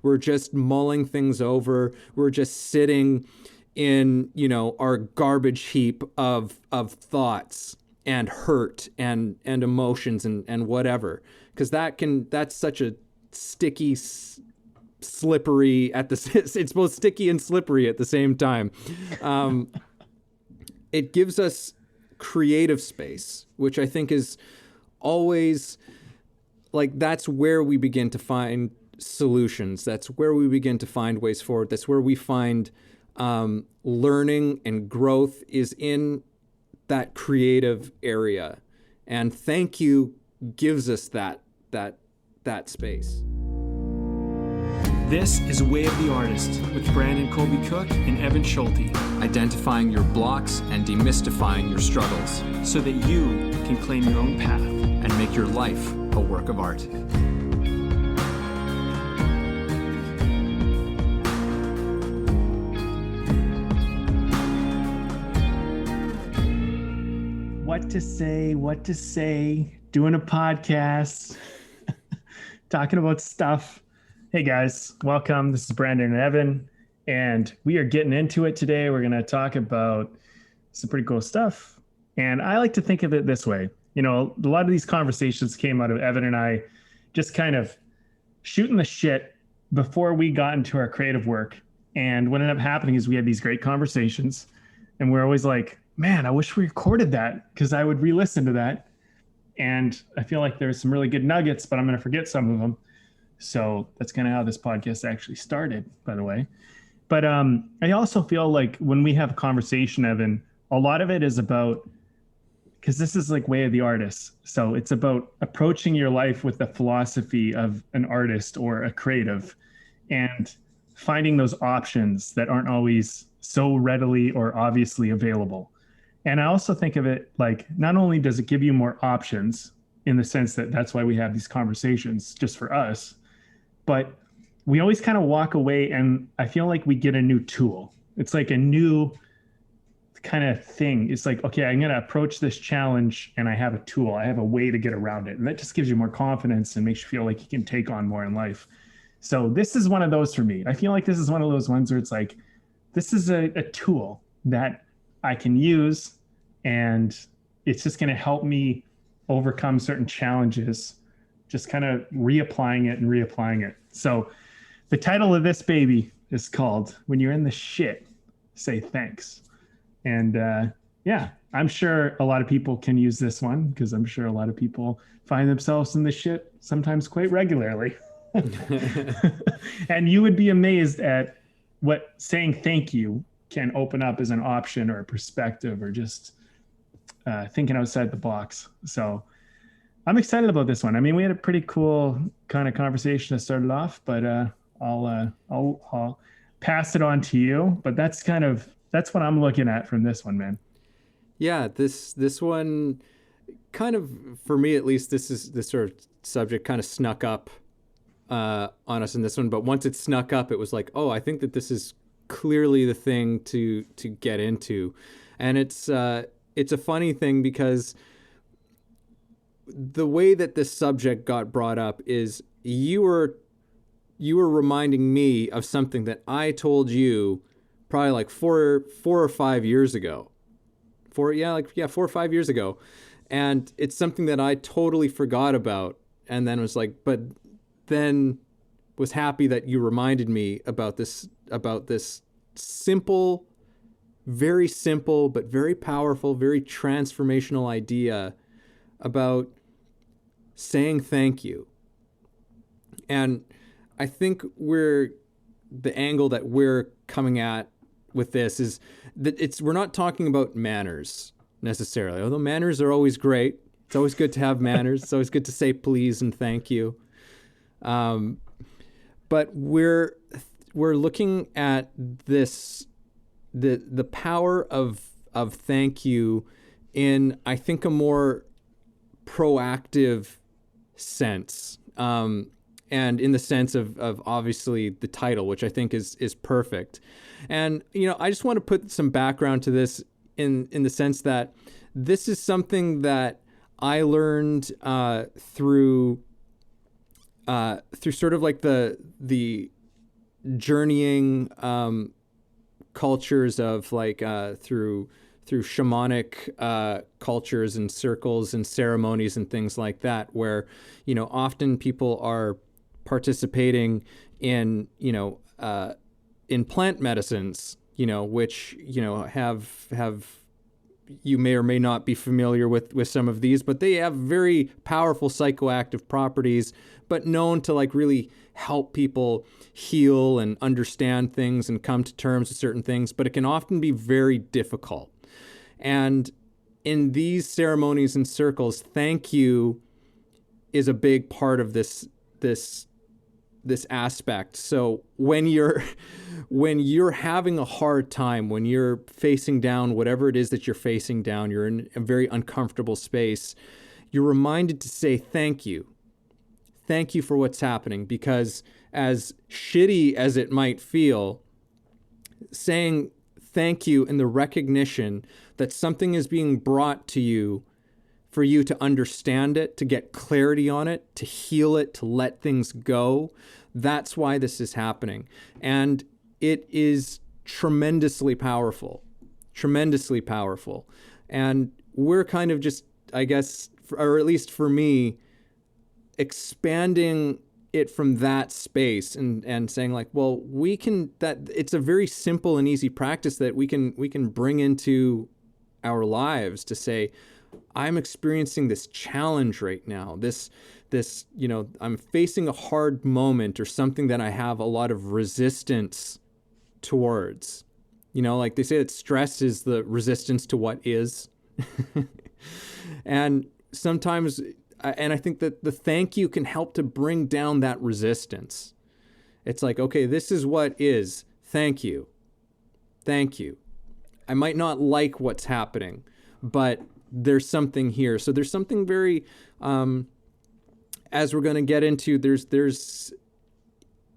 We're just mulling things over. We're just sitting in, our garbage heap of thoughts and hurt and emotions and whatever. Because that's such a sticky, slippery it's both sticky and slippery at the same time. It gives us creative space, which I think is always that's where we begin to find solutions. That's where we begin to find ways forward. That's where we find learning and growth is in that creative area. And thank you gives us that space. This is Way of the Artist with Brandon Colby Cook and Evan Schulte. Identifying your blocks and demystifying your struggles so that you can claim your own path and make your life a work of art. What to say, doing a podcast, talking about stuff. Hey guys, welcome. This is Brandon and Evan, and we are getting into it today. We're going to talk about some pretty cool stuff. And I like to think of it this way. A lot of these conversations came out of Evan and I just kind of shooting the shit before we got into our creative work. And what ended up happening is we had these great conversations, and we're always like, man, I wish we recorded that, because I would re-listen to that. And I feel like there's some really good nuggets, but I'm going to forget some of them. So that's kind of how this podcast actually started, by the way. But I also feel like when we have a conversation, Evan, a lot of it is about, because this is like Way of the Artist. So it's about approaching your life with the philosophy of an artist or a creative and finding those options that aren't always so readily or obviously available. And I also think of it like, not only does it give you more options in the sense that that's why we have these conversations just for us, but we always kind of walk away and I feel like we get a new tool. It's like a new kind of thing. It's like, okay, I'm going to approach this challenge and I have a tool. I have a way to get around it. And that just gives you more confidence and makes you feel like you can take on more in life. So this is one of those for me. I feel like this is one of those ones where it's like, this is a tool that I can use, and it's just going to help me overcome certain challenges, just kind of reapplying it. So the title of this baby is called When You're in the Shit, Say Thanks. And yeah, I'm sure a lot of people can use this one, because I'm sure a lot of people find themselves in the shit sometimes quite regularly. And you would be amazed at what saying thank you can open up as an option or a perspective, or just thinking outside the box. So I'm excited about this one. I mean, we had a pretty cool kind of conversation that started off, but I'll pass it on to you. But that's what I'm looking at from this one, man. Yeah, this one kind of, for me at least, this sort of subject kind of snuck up on us in this one. But once it snuck up, it was like, oh, I think that this is clearly the thing to get into. And it's a funny thing, because the way that this subject got brought up is you were reminding me of something that I told you probably like four or 5 years ago. 4 or 5 years ago. And it's something that I totally forgot about, and then was like, but then was happy that you reminded me about this simple, but very powerful, very transformational idea about saying thank you. And I think the angle that we're coming at with this is that we're not talking about manners necessarily, although manners are always great. It's always good to have manners. It's always good to say please and thank you. But we're looking at this, the power of thank you in, I think, a more proactive sense. And in the sense of obviously the title, which I think is perfect. And, I just want to put some background to this in the sense that this is something that I learned through sort of like the journeying cultures of like through shamanic cultures and circles and ceremonies and things like that, where, you know, often people are participating in, you know, in plant medicines, you know, which, you know, have you may or may not be familiar with some of these, but they have very powerful psychoactive properties, but known to like really help people heal and understand things and come to terms with certain things, but it can often be very difficult. And in these ceremonies and circles, thank you is a big part of this aspect. So when you're having a hard time, when you're facing down whatever it is that you're facing down, you're in a very uncomfortable space, you're reminded to say thank you. Thank you for what's happening, because as shitty as it might feel, saying thank you in the recognition that something is being brought to you for you to understand it, to get clarity on it, to heal it, to let things go. That's why this is happening. And it is tremendously powerful, tremendously powerful. And we're kind of just, I guess, or at least for me, expanding it from that space and saying like, well, we can, that it's a very simple and easy practice that we can bring into our lives to say, I'm experiencing this challenge right now. This, you know, I'm facing a hard moment or something that I have a lot of resistance towards. You know, like they say that stress is the resistance to what is. And sometimes, and I think that the thank you can help to bring down that resistance. It's like, okay, this is what is. Thank you. Thank you. I might not like what's happening, but there's something here. So there's something very, as we're going to get into,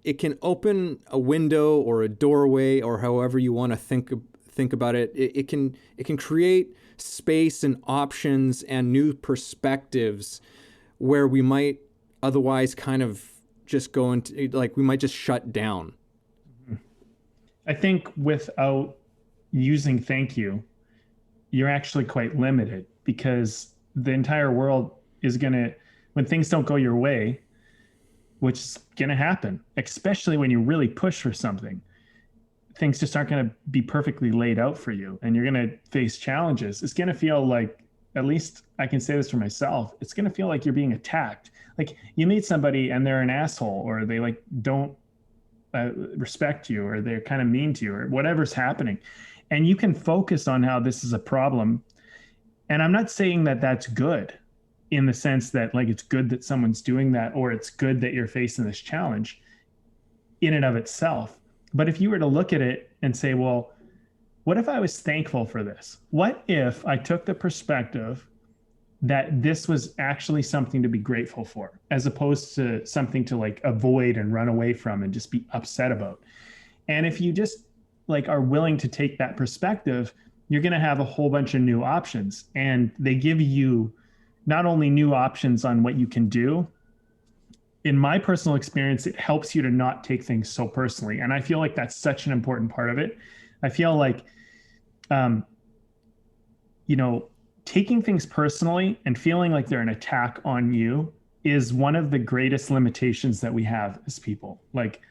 it can open a window or a doorway or however you want to think about it. It can create space and options and new perspectives where we might otherwise kind of just go into, like, we might just shut down. I think without using thank you, you're actually quite limited, because the entire world is going to, when things don't go your way, which is going to happen, especially when you really push for something, things just aren't going to be perfectly laid out for you, and you're going to face challenges. It's going to feel like, at least I can say this for myself, it's going to feel like you're being attacked. Like you meet somebody and they're an asshole, or they like don't respect you, or they're kind of mean to you, or whatever's happening. And you can focus on how this is a problem. And I'm not saying that that's good in the sense that like it's good that someone's doing that, or it's good that you're facing this challenge in and of itself. But if you were to look at it and say, well, what if I was thankful for this? What if I took the perspective that this was actually something to be grateful for, as opposed to something to like avoid and run away from and just be upset about? And if you just like are willing to take that perspective, you're going to have a whole bunch of new options. And they give you not only new options on what you can do. In my personal experience, it helps you to not take things so personally. And I feel like that's such an important part of it. I feel like, you know, taking things personally and feeling like they're an attack on you is one of the greatest limitations that we have as people. Like,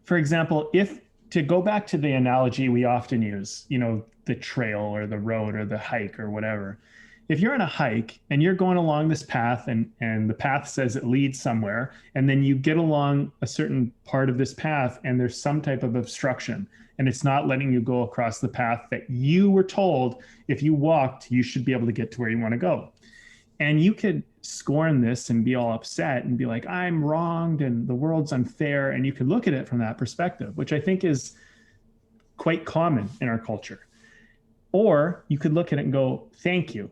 for example, if to go back to the analogy we often use, you know, the trail or the road or the hike or whatever. If you're on a hike and you're going along this path and the path says it leads somewhere, and then you get along a certain part of this path and there's some type of obstruction and it's not letting you go across the path that you were told if you walked, you should be able to get to where you want to go. And you could scorn this and be all upset and be like, I'm wronged and the world's unfair. And you could look at it from that perspective, which I think is quite common in our culture. Or you could look at it and go, thank you.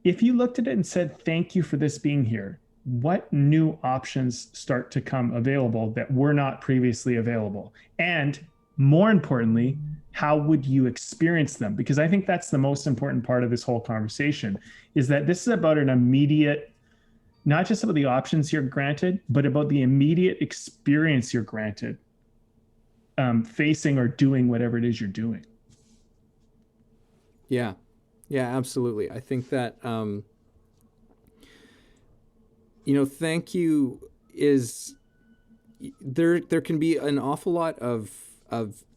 If you looked at it and said, thank you for this being here, what new options start to come available that were not previously available? And more importantly, how would you experience them? Because I think that's the most important part of this whole conversation, is that this is about an immediate, not just about the options you're granted, but about the immediate experience you're granted facing or doing whatever it is you're doing. Yeah. Yeah, absolutely. I think that, thank you is there can be an awful lot of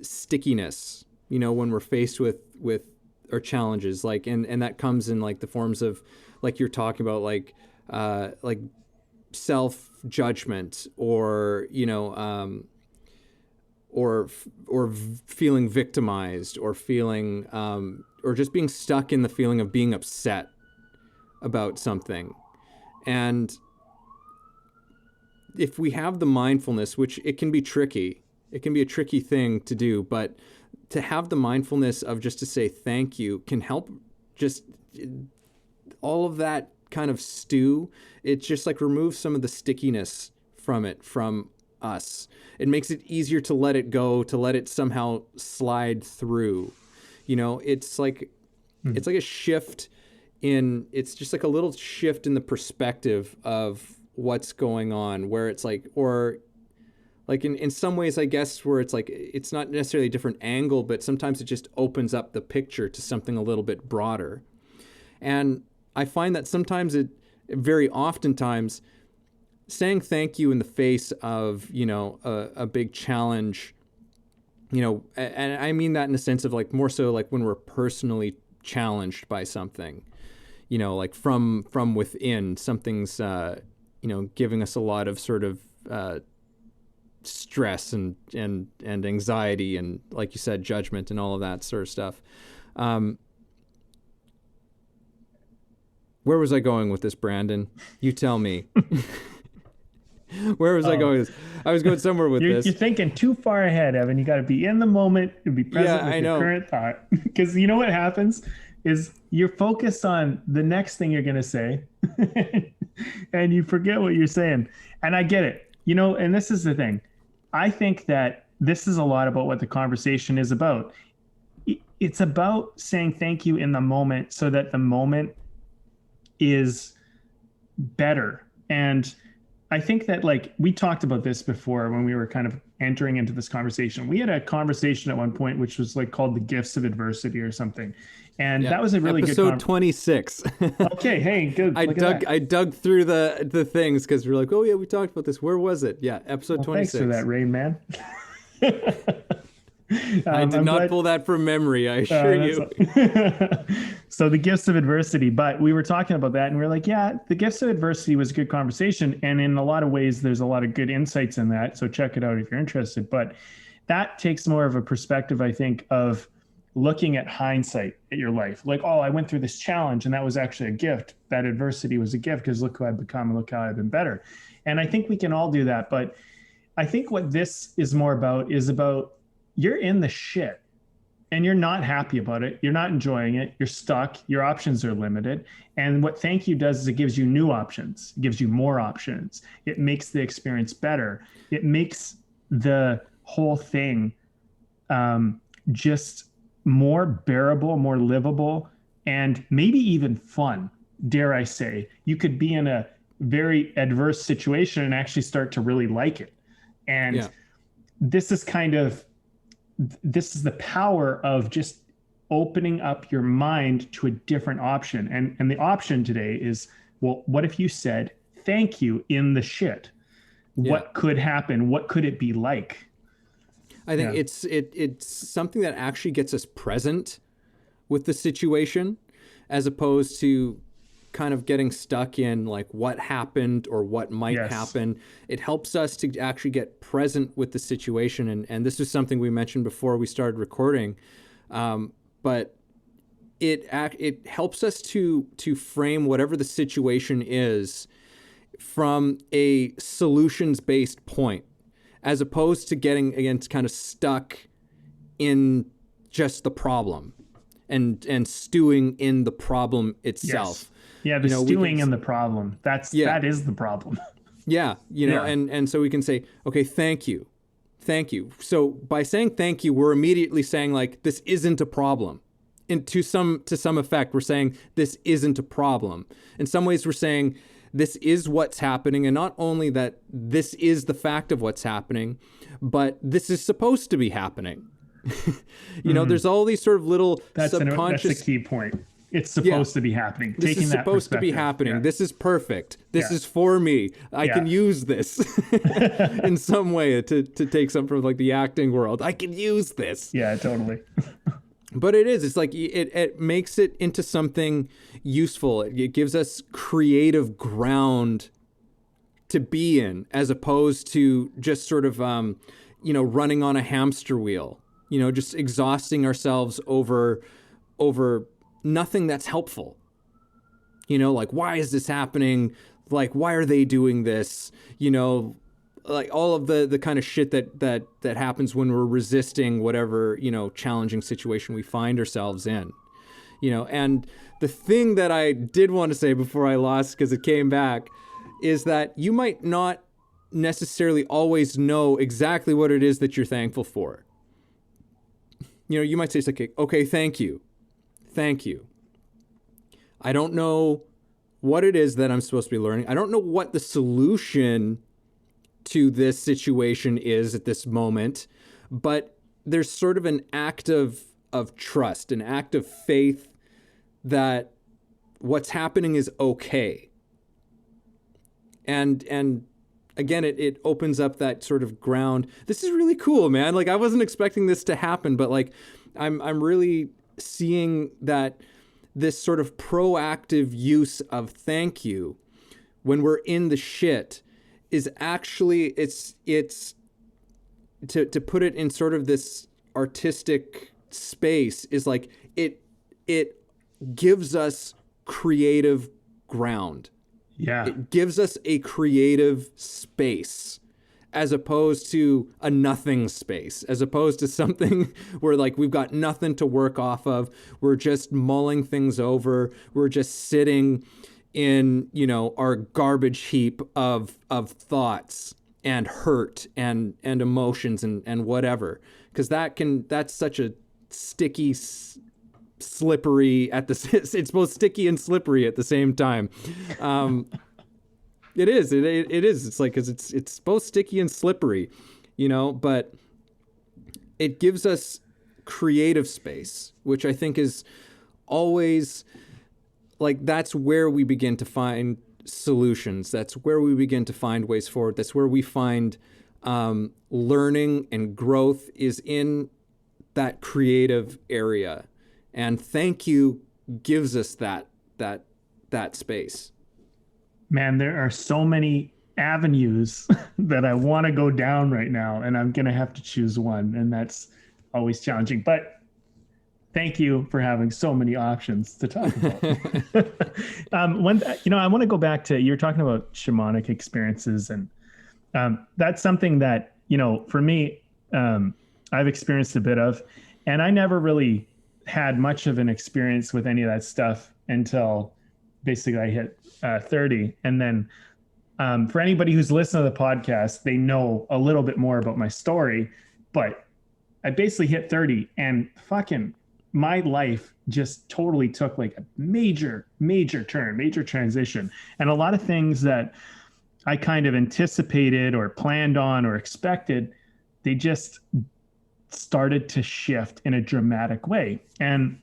stickiness, when we're faced with our challenges, and that comes in like the forms of, like you're talking about, like self judgment, or feeling victimized, or feeling or just being stuck in the feeling of being upset about something. And if we have the mindfulness, which it can be tricky, it can be a tricky thing to do, but to have the mindfulness of just to say thank you can help just all of that kind of stew. It just like removes some of the stickiness from us. It makes it easier to let it go, to let it somehow slide through. It's like a shift it's just like a little shift in the perspective of what's going on, where it's like, or like in some ways, I guess, where it's like, it's not necessarily a different angle, but sometimes it just opens up the picture to something a little bit broader. And I find that sometimes very oftentimes, saying thank you in the face of, a big challenge, and I mean that in the sense of like more so like when we're personally challenged by something, like from within, something's, giving us a lot of sort of stress and anxiety, and like you said, judgment and all of that sort of stuff. Where was I going with this, Brandon? You tell me. Where was I going with this? I was going somewhere with this. You're thinking too far ahead, Evan. You got to be in the moment and be present with your current thought. Because you know what happens is you're focused on the next thing you're going to say and you forget what you're saying. And I get it. And this is the thing. I think that this is a lot about what the conversation is about. It's about saying thank you in the moment so that the moment is better. And I think that, like, we talked about this before when we were kind of entering into this conversation. We had a conversation at one point, which was like called the gifts of adversity or something. And that was a really good episode 26. Okay. Hey, good. I dug through the things because we're like, oh yeah, we talked about this. Where was it? Yeah. Episode 26. Thanks for that, Rain Man. I did not pull that from memory, I assure you. So the gifts of adversity, but we were talking about that and we are like, yeah, the gifts of adversity was a good conversation. And in a lot of ways, there's a lot of good insights in that. So check it out if you're interested. But that takes more of a perspective, I think, of looking at hindsight at your life. Like, oh, I went through this challenge and that was actually a gift. That adversity was a gift because look who I've become and look how I've been better. And I think we can all do that. But I think what this is more about is about you're in the shit and you're not happy about it. You're not enjoying it. You're stuck. Your options are limited. And what thank you does is it gives you new options. It gives you more options. It makes the experience better. It makes the whole thing just more bearable, more livable, and maybe even fun, dare I say. You could be in a very adverse situation and actually start to really like it. And this is the power of just opening up your mind to a different option. And the option today is, well, what if you said thank you in the shit? Yeah. What could happen? What could it be like? I think it's something that actually gets us present with the situation, as opposed to kind of getting stuck in like what happened or what might happen. It helps us to actually get present with the situation. And this is something we mentioned before we started recording. But it helps us to frame whatever the situation is from a solutions-based point, as opposed to getting, again, kind of stuck in just the problem and stewing in the problem itself. Yes. Yeah, the stewing in the problem. That is the problem. Yeah, and so we can say, okay, thank you. Thank you. So by saying thank you, we're immediately saying like this isn't a problem. And to some effect, we're saying this isn't a problem. In some ways, we're saying this is what's happening, and not only that this is the fact of what's happening, but this is supposed to be happening. You know, there's all these sort of little subconscious. That's the key point. It's supposed to be happening. This is supposed to be happening. Yeah. This is perfect. This is for me. I can use this in some way to take some from like the acting world. I can use this. Yeah, totally. But it's like it makes it into something useful. It gives us creative ground to be in, as opposed to just sort of, running on a hamster wheel, just exhausting ourselves over nothing that's helpful. Like, why is this happening? Like, why are they doing this? Like all of the kind of shit that happens when we're resisting whatever, challenging situation we find ourselves in. And the thing that I did want to say before I lost, because it came back, is that you might not necessarily always know exactly what it is that you're thankful for. You might say, okay, thank you. I don't know what it is that I'm supposed to be learning. I don't know what the solution to this situation is at this moment, but there's sort of an act of trust, an act of faith that what's happening is okay. And again, it opens up that sort of ground. This is really cool, man. Like, I wasn't expecting this to happen, but like, I'm really seeing that this sort of proactive use of thank you when we're in the shit is actually, it's to put it in sort of this artistic space, is like it gives us creative ground. Yeah. It gives us a creative space, as opposed to a nothing space, as opposed to something where like we've got nothing to work off of. We're just mulling things over. We're just sitting in, our garbage heap of thoughts and hurt and emotions and whatever. Because that's such a sticky, slippery it's both sticky and slippery at the same time. It is. It's like, because it's both sticky and slippery, but it gives us creative space, which I think is always like, that's where we begin to find solutions. That's where we begin to find ways forward. That's where we find learning and growth, is in that creative area. And thank you gives us that space. Man, there are so many avenues that I want to go down right now, and I'm going to have to choose one, and that's always challenging. But thank you for having so many options to talk about. I want to go back to, you're talking about shamanic experiences, and that's something that, for me, I've experienced a bit of, and I never really had much of an experience with any of that stuff until basically I hit 30. And then for anybody who's listened to the podcast, they know a little bit more about my story, but I basically hit 30 and fucking my life just totally took like a major transition. And a lot of things that I kind of anticipated or planned on or expected, they just started to shift in a dramatic way. And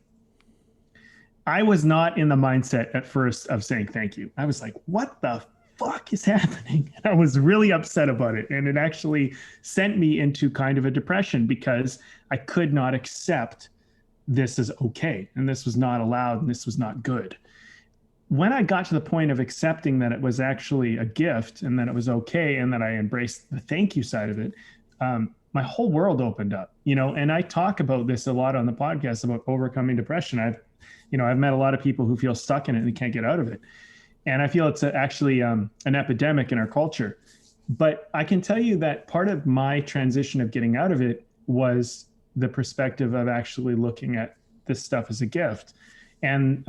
I was not in the mindset at first of saying thank you. I was like, what the fuck is happening? And I was really upset about it. And it actually sent me into kind of a depression, because I could not accept this is okay, and this was not allowed, and this was not good. When I got to the point of accepting that it was actually a gift, and that it was okay, and that I embraced the thank you side of it, my whole world opened up, and I talk about this a lot on the podcast about overcoming depression. I've met a lot of people who feel stuck in it and they can't get out of it. And I feel it's actually an epidemic in our culture. But I can tell you that part of my transition of getting out of it was the perspective of actually looking at this stuff as a gift. And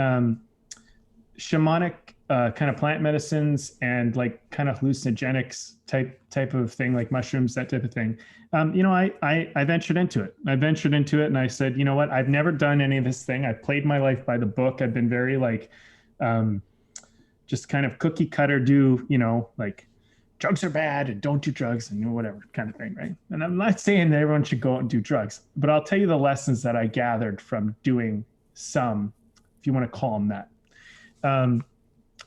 shamanic kind of plant medicines and like kind of hallucinogenics type of thing, like mushrooms, that type of thing. I ventured into it. And I said, you know what? I've never done any of this thing. I've played my life by the book. I've been very just kind of cookie cutter do, like drugs are bad and don't do drugs and whatever kind of thing, right? And I'm not saying that everyone should go out and do drugs, but I'll tell you the lessons that I gathered from doing some, if you want to call them that.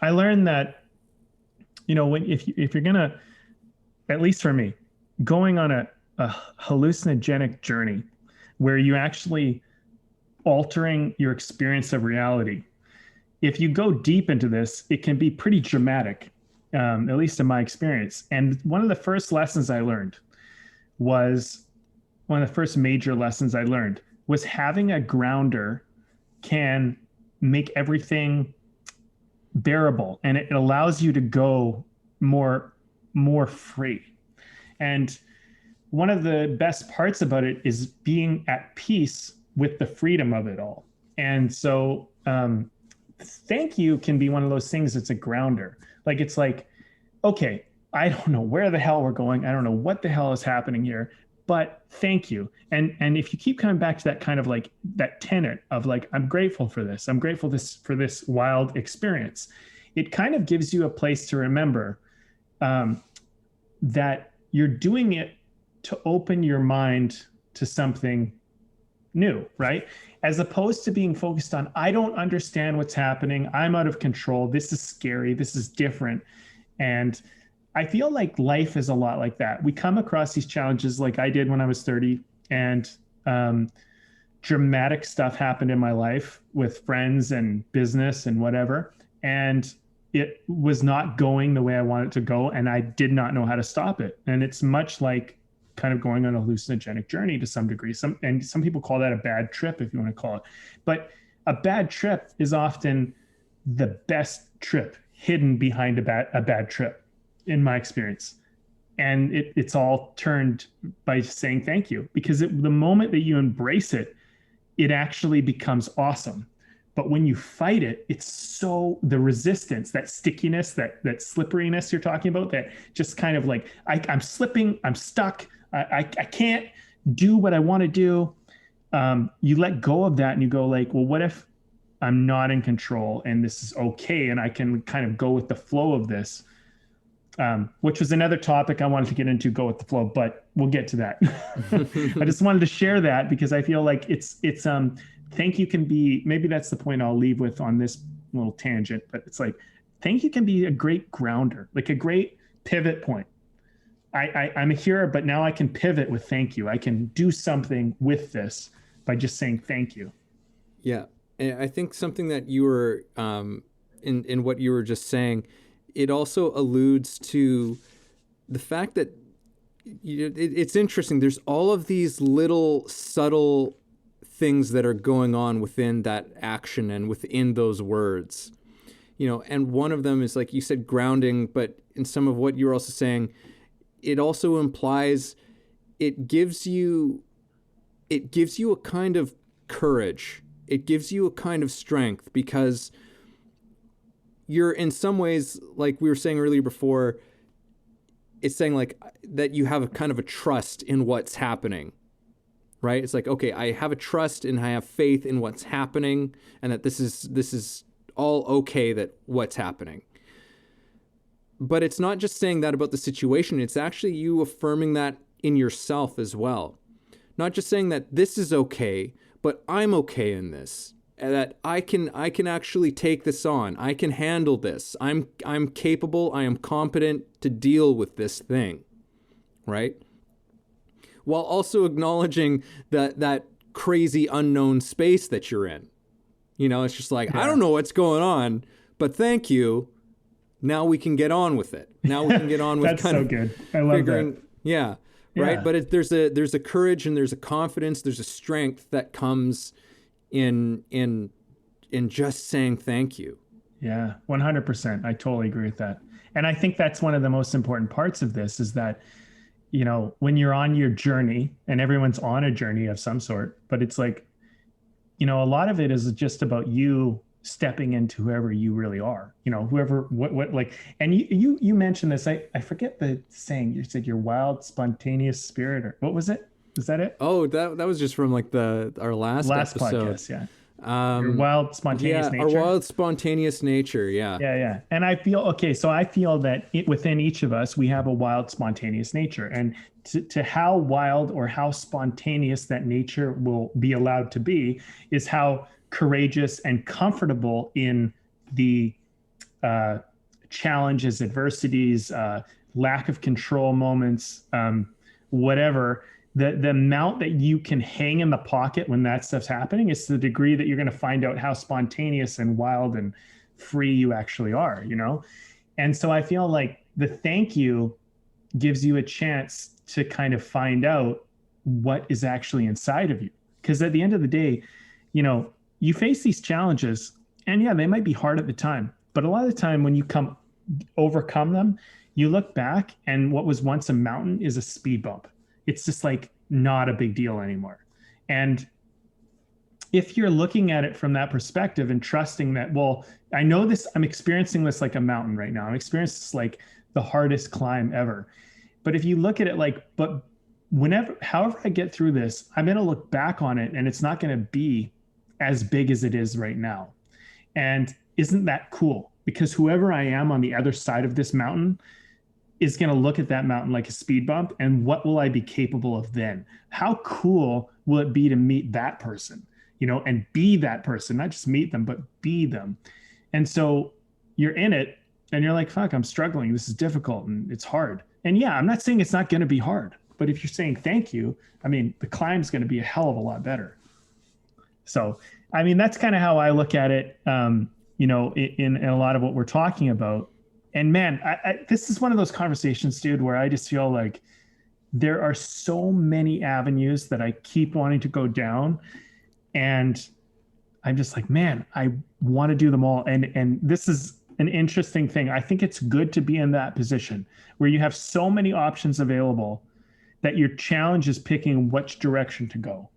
I learned that, if you're gonna, at least for me, going on a hallucinogenic journey where you actually altering your experience of reality, if you go deep into this, it can be pretty dramatic. At least in my experience. And one of the first lessons I learned was one of the first major lessons I learned was having a grounder can make everything bearable, and it allows you to go more free. And one of the best parts about it is being at peace with the freedom of it all. And so thank you can be one of those things that's a grounder. Like, it's like, okay, I don't know where the hell we're going. I don't know what the hell is happening here, but thank you. And if you keep coming back to that kind of like that tenet of like, I'm grateful for this. I'm grateful for this wild experience. It kind of gives you a place to remember that you're doing it to open your mind to something new, right? As opposed to being focused on, I don't understand what's happening. I'm out of control. This is scary. This is different. And I feel like life is a lot like that. We come across these challenges like I did when I was 30, and dramatic stuff happened in my life with friends and business and whatever. And it was not going the way I wanted it to go. And I did not know how to stop it. And it's much like kind of going on a hallucinogenic journey to some degree. Some people call that a bad trip, if you want to call it. But a bad trip is often the best trip hidden behind a bad trip, in my experience. And it's all turned by saying thank you, because the moment that you embrace it, it actually becomes awesome. But when you fight it, it's so the resistance, that stickiness, that slipperiness you're talking about, that just kind of like, I'm slipping, I'm stuck. I can't do what I want to do. You let go of that and you go like, well, what if I'm not in control and this is okay, and I can kind of go with the flow of this, which was another topic I wanted to get into, go with the flow, but we'll get to that. I just wanted to share that because I feel like it's thank you can be, maybe that's the point I'll leave with on this little tangent, but it's like, thank you can be a great grounder, like a great pivot point. I'm here, but now I can pivot with thank you. I can do something with this by just saying thank you. Yeah. And I think something that you were, in what you were just saying, it also alludes to the fact that it's interesting. There's all of these little subtle things that are going on within that action and within those words, and one of them is, like you said, grounding, but in some of what you're also saying, it also implies it gives you a kind of courage. It gives you a kind of strength, because you're in some ways, like we were saying earlier before, it's saying like that you have a kind of a trust in what's happening, right? It's like, okay, I have a trust and I have faith in what's happening, and that this is all okay, that what's happening. But it's not just saying that about the situation. It's actually you affirming that in yourself as well. Not just saying that this is okay, but I'm okay in this. And that I can actually take this on. I can handle this. I'm capable. I am competent to deal with this thing, right? While also acknowledging that crazy unknown space that you're in. It's just like, yeah. I don't know what's going on, but thank you. Now we can get on with it. Now we can get on with That's kind so of good. I love figuring, that. Yeah, right. Yeah. But there's a courage and there's a confidence, there's a strength that comes in just saying thank you. Yeah, 100%. I totally agree with that. And I think that's one of the most important parts of this is that, when you're on your journey, and everyone's on a journey of some sort, but it's like, a lot of it is just about you stepping into whoever you really are, whoever, what, like, and you mentioned this, I forget the saying, you said your wild, spontaneous spirit, or what was it? Is that it? Oh, that was just from like our last episode. Podcast. Yeah. Your wild, spontaneous our nature. wild, spontaneous nature. Yeah. Yeah. And I feel, okay, so I feel that within each of us, we have a wild, spontaneous nature. And to how wild or how spontaneous that nature will be allowed to be is how courageous and comfortable in the challenges, adversities, lack of control moments, whatever. The amount that you can hang in the pocket when that stuff's happening is to the degree that you're going to find out how spontaneous and wild and free you actually are, you know? And so I feel like the thank you gives you a chance to kind of find out what is actually inside of you. Because at the end of the day, you know, you face these challenges and yeah, they might be hard at the time, but a lot of the time when you overcome them, you look back and what was once a mountain is a speed bump. It's just like not a big deal anymore. And if you're looking at it from that perspective and trusting that, well, I know this, I'm experiencing this like a mountain right now. I'm experiencing this like the hardest climb ever. But if you look at it like, but however I get through this, I'm going to look back on it and it's not going to be as big as it is right now. And isn't that cool? Because whoever I am on the other side of this mountain is going to look at that mountain like a speed bump. And what will I be capable of then? How cool will it be to meet that person, you know, and be that person, not just meet them, but be them. And so you're in it and you're like, fuck, I'm struggling. This is difficult and it's hard. And yeah, I'm not saying it's not going to be hard, but if you're saying thank you, I mean, the climb's going to be a hell of a lot better. So, I mean, that's kind of how I look at it, you know, in a lot of what we're talking about. And man, this is one of those conversations, dude, where I just feel like there are so many avenues that I keep wanting to go down. And I'm just like, man, I want to do them all. And this is an interesting thing. I think it's good to be in that position where you have so many options available that your challenge is picking which direction to go.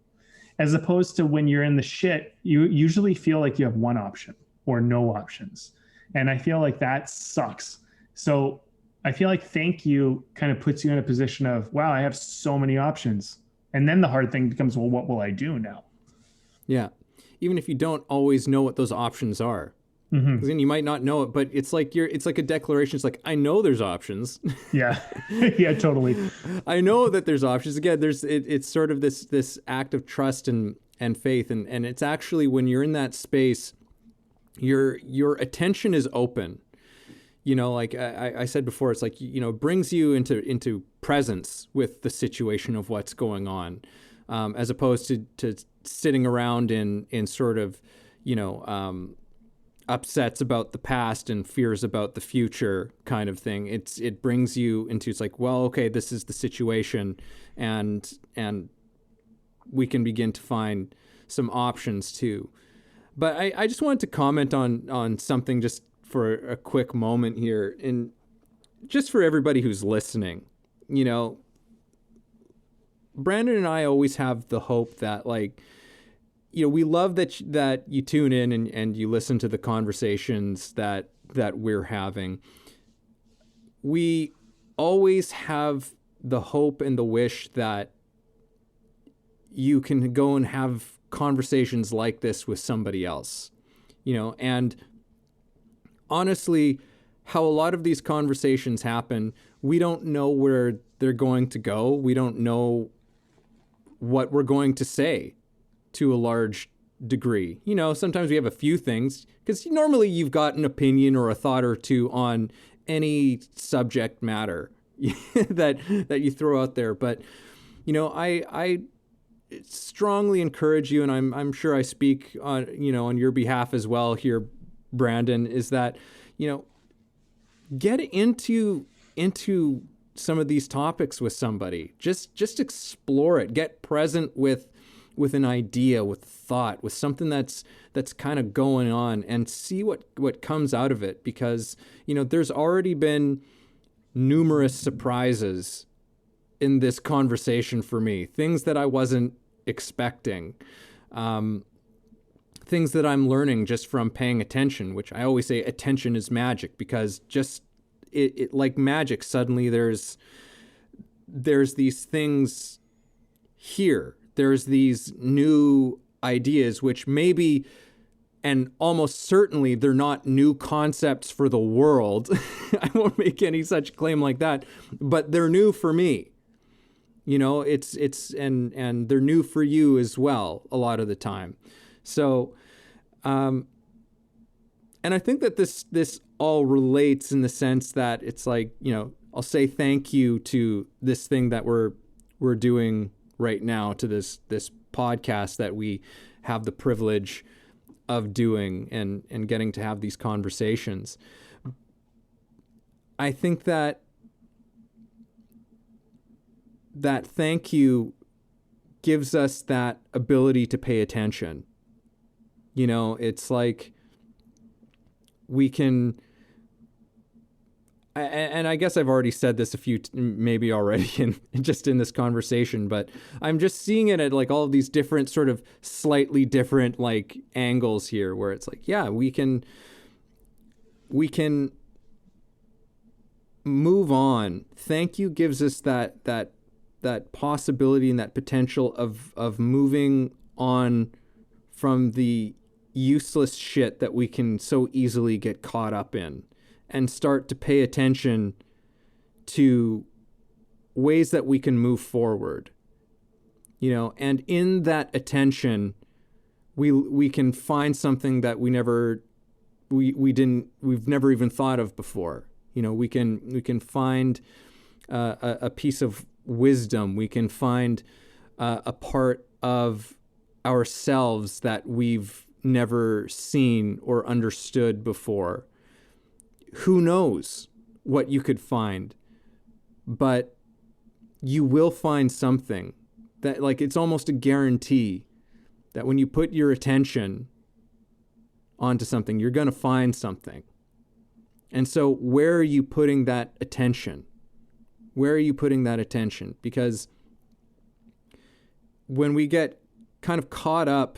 As opposed to when you're in the shit, you usually feel like you have one option or no options. And I feel like that sucks. So I feel like thank you kind of puts you in a position of, wow, I have so many options. And then the hard thing becomes, well, what will I do now? Yeah. Even if you don't always know what those options are. Because then you might not know it, but it's like a declaration. It's like, I know there's options. Yeah. Yeah, totally. I know that there's options. Again, it's sort of this act of trust and faith. And it's actually when you're in that space, your attention is open. You know, like I said before, it's like, you know, it brings you into presence with the situation of what's going on, as opposed to sitting around in sort of, you know, upsets about the past and fears about the future kind of thing. It brings you into, it's like, well, okay, this is the situation, and we can begin to find some options too. But I just wanted to comment on something just for a quick moment here, and just for everybody who's listening. You know, Brandon and I always have the hope that, like, you know, we love that you tune in and you listen to the conversations that we're having. We always have the hope and the wish that you can go and have conversations like this with somebody else, you know. And honestly, how a lot of these conversations happen, we don't know where they're going to go. We don't know what we're going to say to a large degree. You know, sometimes we have a few things, because normally you've got an opinion or a thought or two on any subject matter that you throw out there. But, you know, I strongly encourage you, and I'm sure I speak on, you know, on your behalf as well here, Brandon, is that, you know, get into some of these topics with somebody. Just explore it. Get present with an idea, with thought, with something that's kind of going on, and see what comes out of it. Because, you know, there's already been numerous surprises in this conversation for me. Things that I wasn't expecting. Things that I'm learning just from paying attention, which I always say attention is magic, because just it like magic, suddenly there's these things here. There's these new ideas, which maybe and almost certainly they're not new concepts for the world. I won't make any such claim like that, but they're new for me. You know, it's and they're new for you as well a lot of the time. So, and I think that this all relates in the sense that it's like, you know, I'll say thank you to this thing that we're doing right now, to this podcast that we have the privilege of doing and getting to have these conversations. I think that thank you gives us that ability to pay attention. You know, it's like we can, and I guess I've already said this maybe already in this conversation, but I'm just seeing it at like all of these different sort of slightly different like angles here, where it's like, yeah, we can move on. Thank you gives us that possibility and that potential of moving on from the useless shit that we can so easily get caught up in, and start to pay attention to ways that we can move forward. You know, and in that attention, we can find something that we've never even thought of before. You know, we can find a piece of wisdom. We can find a part of ourselves that we've never seen or understood before. Who knows what you could find, but you will find something that, like, it's almost a guarantee that when you put your attention onto something, you're going to find something. And so where are you putting that attention? Where are you putting that attention? Because when we get kind of caught up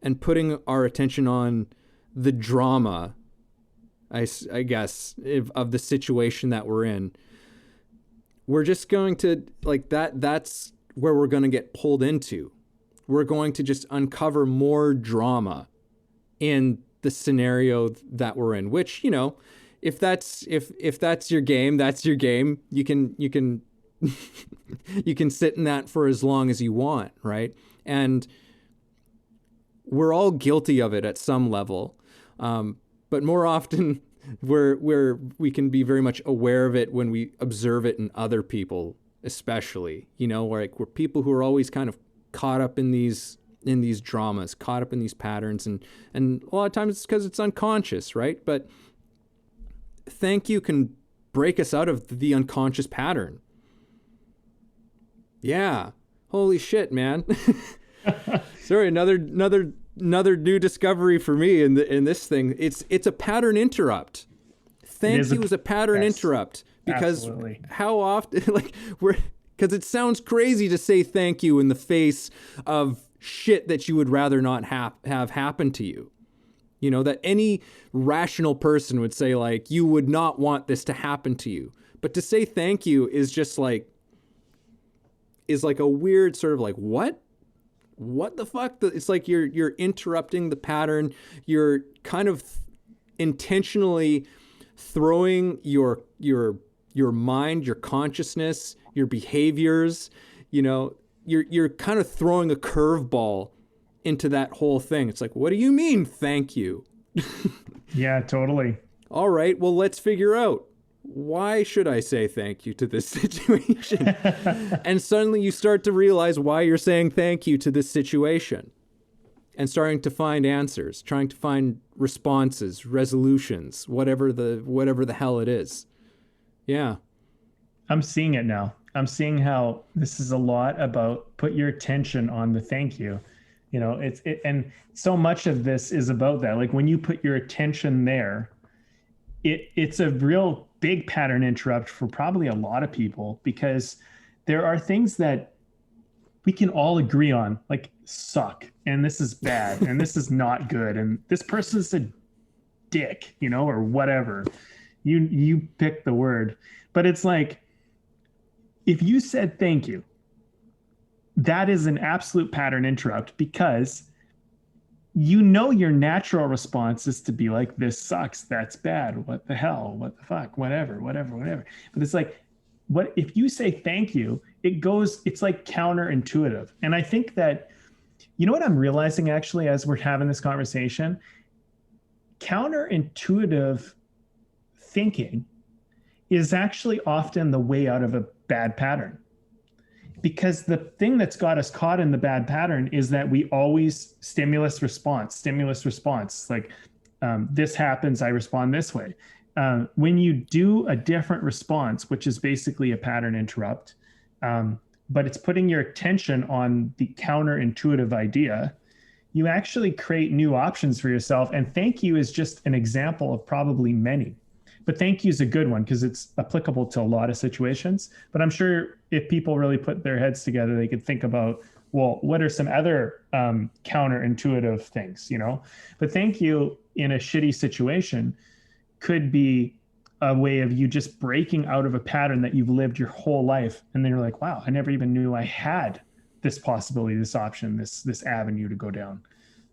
and putting our attention on the drama, I guess, of the situation that we're in, we're just going to, like, that's where we're going to get pulled into. We're going to just uncover more drama in the scenario that we're in, which, you know, if that's your game, that's your game. You can you can sit in that for as long as you want, right? And we're all guilty of it at some level. But more often, we can be very much aware of it when we observe it in other people, especially. You know, we're people who are always kind of caught up in these dramas, caught up in these patterns, and a lot of times it's because it's unconscious, right? But thank you can break us out of the unconscious pattern. Yeah, holy shit, man! Sorry, another new discovery for me in this thing. It's a pattern interrupt. Thank you is a pattern interrupt, because absolutely. How often, like, because it sounds crazy to say thank you in the face of shit that you would rather not have happen to you. You know, that any rational person would say, like, you would not want this to happen to you. But to say thank you is just like, is like a weird sort of like, what the fuck? It's like you're interrupting the pattern. You're kind of intentionally throwing your mind, your consciousness, your behaviors, you know, you're kind of throwing a curveball into that whole thing. It's like, what do you mean, thank you? Yeah, totally. All right, well, let's figure out, why should I say thank you to this situation? And suddenly you start to realize why you're saying thank you to this situation, and starting to find answers, trying to find responses, resolutions, whatever the hell it is. Yeah. I'm seeing it now. I'm seeing how this is a lot about put your attention on the thank you. You know, and so much of this is about that. Like, when you put your attention there, it's a real big pattern interrupt for probably a lot of people, because there are things that we can all agree on, like, suck, and this is bad, and this is not good, and this person's a dick, you know, or whatever. You pick the word. But it's like, if you said thank you, that is an absolute pattern interrupt, because your natural response is to be like, this sucks, that's bad, what the hell, what the fuck, whatever, whatever, whatever. But it's like, what if you say thank you, it's like counterintuitive. And I think that, you know what I'm realizing actually as we're having this conversation, counterintuitive thinking is actually often the way out of a bad pattern. Because the thing that's got us caught in the bad pattern is that we always stimulus response. Like, this happens, I respond this way. When you do a different response, which is basically a pattern interrupt, but it's putting your attention on the counterintuitive idea, you actually create new options for yourself. And thank you is just an example of probably many. But thank you is a good one because it's applicable to a lot of situations. But I'm sure if people really put their heads together, they could think about, well, what are some other counterintuitive things, you know? But thank you in a shitty situation could be a way of you just breaking out of a pattern that you've lived your whole life. And then you're like, wow, I never even knew I had this possibility, this option, this avenue to go down.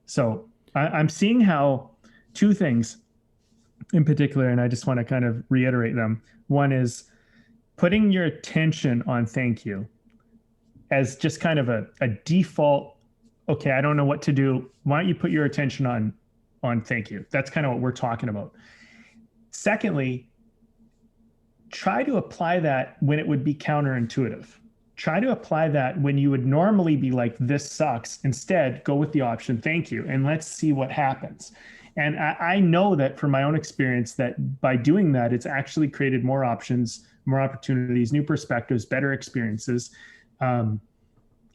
So I'm seeing how two things in particular, and I just want to kind of reiterate them. One is putting your attention on thank you as just kind of a default. Okay, I don't know what to do. Why don't you put your attention on thank you? That's kind of what we're talking about. Secondly, try to apply that when it would be counterintuitive. Try to apply that when you would normally be like, this sucks. Instead, go with the option, thank you, and let's see what happens. And I know that from my own experience that by doing that, it's actually created more options, more opportunities, new perspectives, better experiences. And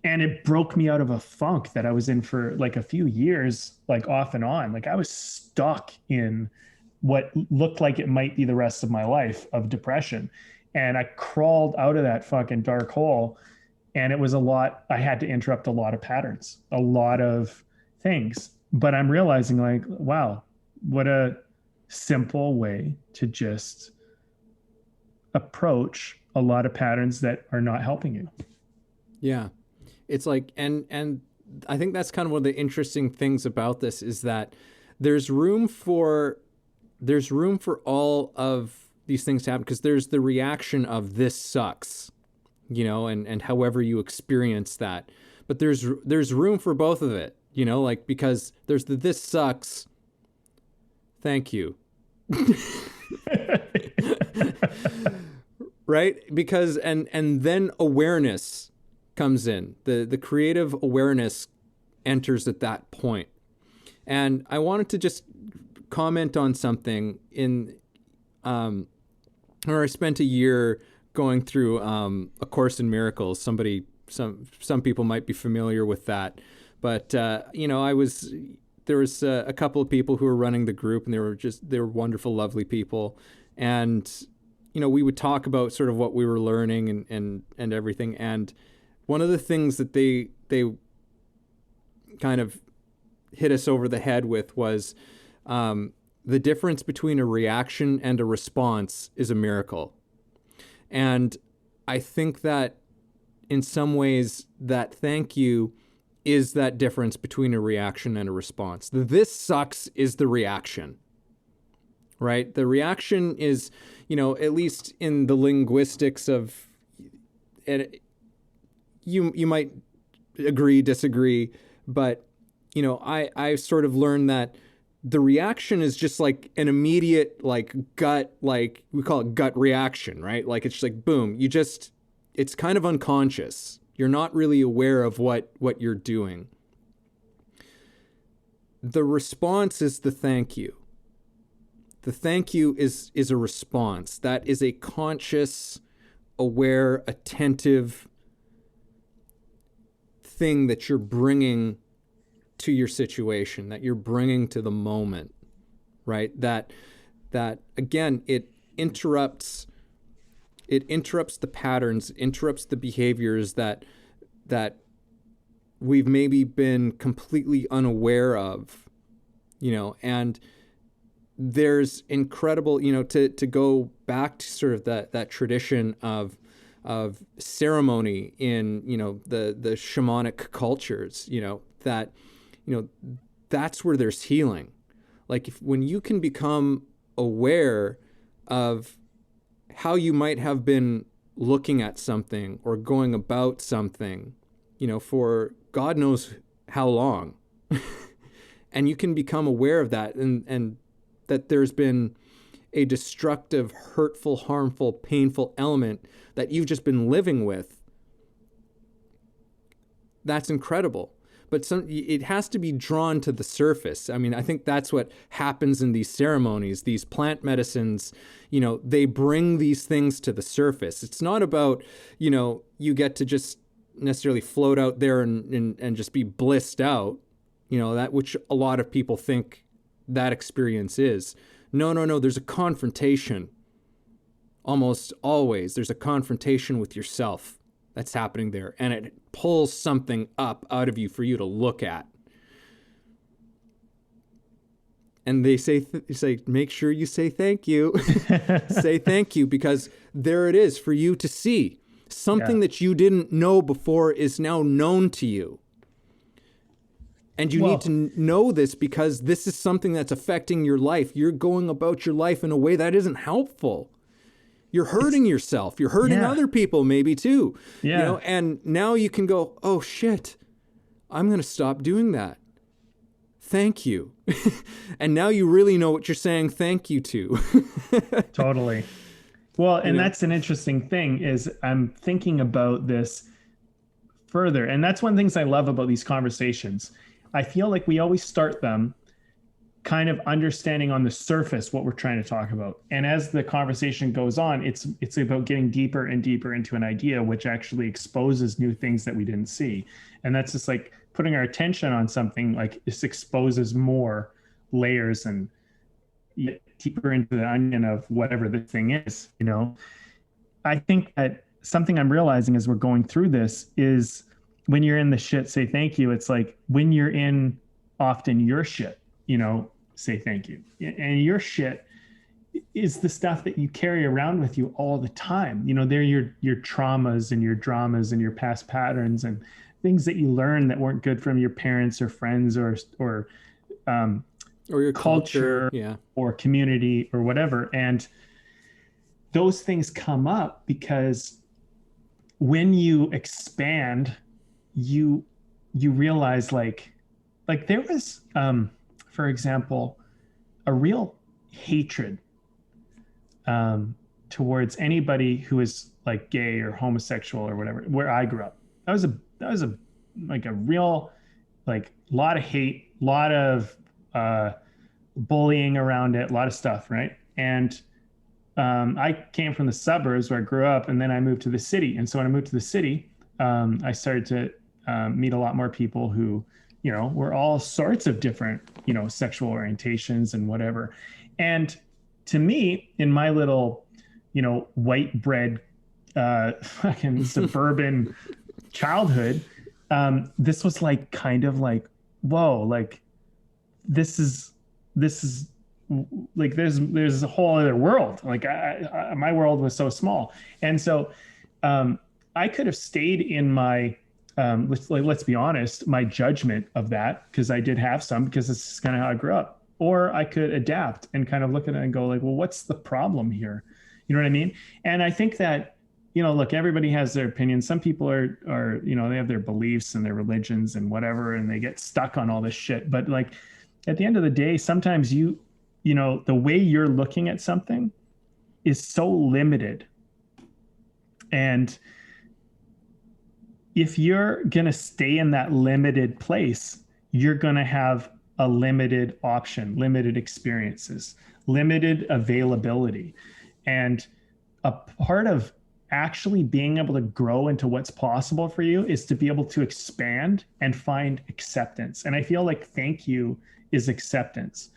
it broke me out of a funk that I was in for like a few years, like off and on. Like I was stuck in what looked like it might be the rest of my life of depression. And I crawled out of that fucking dark hole. And it was a lot. I had to interrupt a lot of patterns, a lot of things. But I'm realizing like, wow, what a simple way to just approach a lot of patterns that are not helping you. Yeah. It's like, and I think that's kind of one of the interesting things about this is that there's room for all of these things to happen because there's the reaction of this sucks, you know, and however you experience that. But there's room for both of it. You know, like, because there's this sucks. Thank you. Right? Because, and then awareness comes in. The creative awareness enters at that point. And I wanted to just comment on something where I spent a year going through A Course in Miracles. Some people might be familiar with that. But, you know, there was a couple of people who were running the group and they were wonderful, lovely people. And, you know, we would talk about sort of what we were learning and everything. And one of the things that they kind of hit us over the head with was the difference between a reaction and a response is a miracle. And I think that in some ways that thank you is that difference between a reaction and a response. The this sucks is the reaction, right? The reaction is, you know, at least in the linguistics of it, you might agree, disagree, but, you know, I sort of learned that the reaction is just like an immediate, like gut, like we call it gut reaction, right? Like it's just like, boom, it's kind of unconscious. You're not really aware of what you're doing. The response is the thank you. The thank you is a response. That is a conscious, aware, attentive thing that you're bringing to your situation, that you're bringing to the moment, right? That again, it interrupts the patterns, interrupts the behaviors that we've maybe been completely unaware of, you know, and there's incredible, you know, to go back to sort of that tradition of ceremony in, you know, the shamanic cultures, you know, that that's where there's healing. Like when you can become aware of how you might have been looking at something or going about something, for God knows how long, and you can become aware of that, and that there's been a destructive, hurtful, harmful, painful element that you've just been living with. That's incredible. But it has to be drawn to the surface. I mean, I think that's what happens in these ceremonies, these plant medicines, they bring these things to the surface. It's not about, you get to just necessarily float out there and just be blissed out, that which a lot of people think that experience is. No. There's a confrontation. Almost always there's a confrontation with yourself that's happening there, and it pulls something up out of you for you to look at. And they say, make sure you say thank you. Say thank you, because there it is for you to see. Something that you didn't know before is now known to you. And you need to know this, because this is something that's affecting your life. You're going about your life in a way that isn't helpful. You're hurting yourself. You're hurting other people maybe too. Yeah. And now you can go, oh shit, I'm going to stop doing that. Thank you. And now you really know what you're saying thank you to. Totally. Well, and that's an interesting thing, is I'm thinking about this further. And that's one of the things I love about these conversations. I feel like we always start them kind of understanding on the surface what we're trying to talk about. And as the conversation goes on, it's about getting deeper and deeper into an idea, which actually exposes new things that we didn't see. And that's just like putting our attention on something, like this exposes more layers and deeper into the onion of whatever the thing is, I think that something I'm realizing as we're going through this is when you're in the shit, say thank you. It's like when you're in often your shit, say thank you. And your shit is the stuff that you carry around with you all the time. They're your traumas and your dramas and your past patterns and things that you learn that weren't good from your parents or friends or your culture or community or whatever. And those things come up because when you expand, you realize like there was, for example, a real hatred towards anybody who is like gay or homosexual or whatever, where I grew up. That was a like a real, like, lot of hate, lot of bullying around it, a lot of stuff, right? And I came from the suburbs where I grew up, and then I moved to the city. And so when I moved to the city, I started to meet a lot more people who, were all sorts of different, sexual orientations and whatever. And to me, in my little, white bread, fucking suburban childhood, this was like, kind of like, whoa, like this is like, there's a whole other world. Like my world was so small. And so, I could have stayed in my, let's be honest, my judgment of that, because I did have some, because this is kind of how I grew up. Or I could adapt and kind of look at it and go like, well, what's the problem here? You know what I mean? And I think that, look, everybody has their opinions. Some people are, they have their beliefs and their religions and whatever, and they get stuck on all this shit. But like, at the end of the day, sometimes the way you're looking at something is so limited. And if you're going to stay in that limited place, you're going to have a limited option, limited experiences, limited availability. And a part of actually being able to grow into what's possible for you is to be able to expand and find acceptance. And I feel like thank you is acceptance.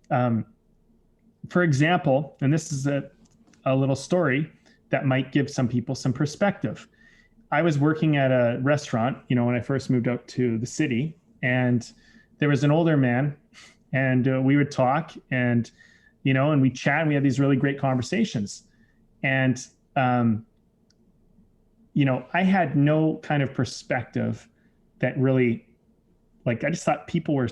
For example, and this is a little story that might give some people some perspective. I was working at a restaurant, when I first moved out to the city, and there was an older man, and we would talk and, and we chat, and we had these really great conversations. And, I had no kind of perspective that really, like, I just thought people were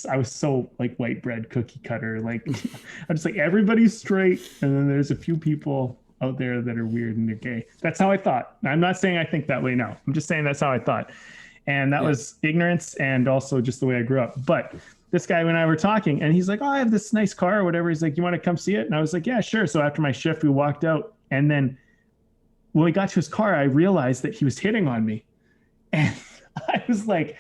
I was so like white bread cookie cutter. Like I'm just like, everybody's straight. And then there's a few people out there that are weird and they're gay. That's how I thought. I'm not saying I think that way now. I'm just saying that's how I thought. And that was ignorance and also just the way I grew up. But this guy and I were talking and he's like, oh, I have this nice car or whatever. He's like, you want to come see it? And I was like, yeah, sure. So after my shift, we walked out. And then when we got to his car, I realized that he was hitting on me. And I was like,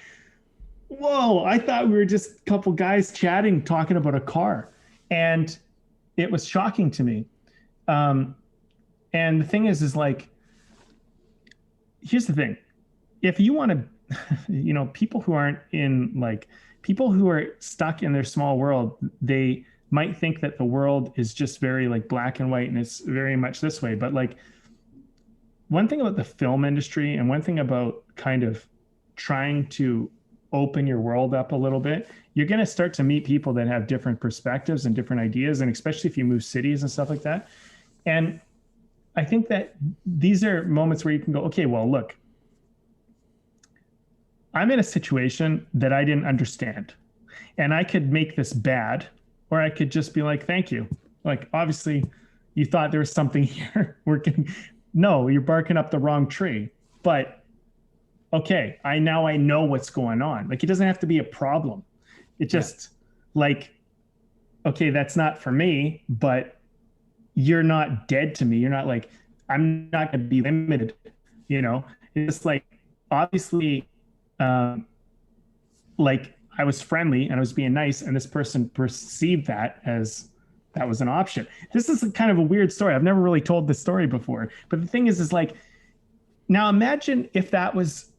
whoa, I thought we were just a couple guys chatting, talking about a car. And it was shocking to me. And the thing is like, here's the thing. If you want to, people who aren't people who are stuck in their small world, they might think that the world is just very like black and white and it's very much this way. But like one thing about the film industry and one thing about kind of trying to open your world up a little bit, you're going to start to meet people that have different perspectives and different ideas. And especially if you move cities and stuff like that. And I think that these are moments where you can go, okay, well, look, I'm in a situation that I didn't understand and I could make this bad, or I could just be like, thank you. Like, obviously you thought there was something here working. No, you're barking up the wrong tree, but okay, I know what's going on. Like, it doesn't have to be a problem. It just like, okay, that's not for me, but you're not dead to me. You're not like, I'm not going to be limited. It's like, obviously, like I was friendly and I was being nice and this person perceived that as that was an option. This is kind of a weird story. I've never really told this story before, but the thing is like, now imagine if that was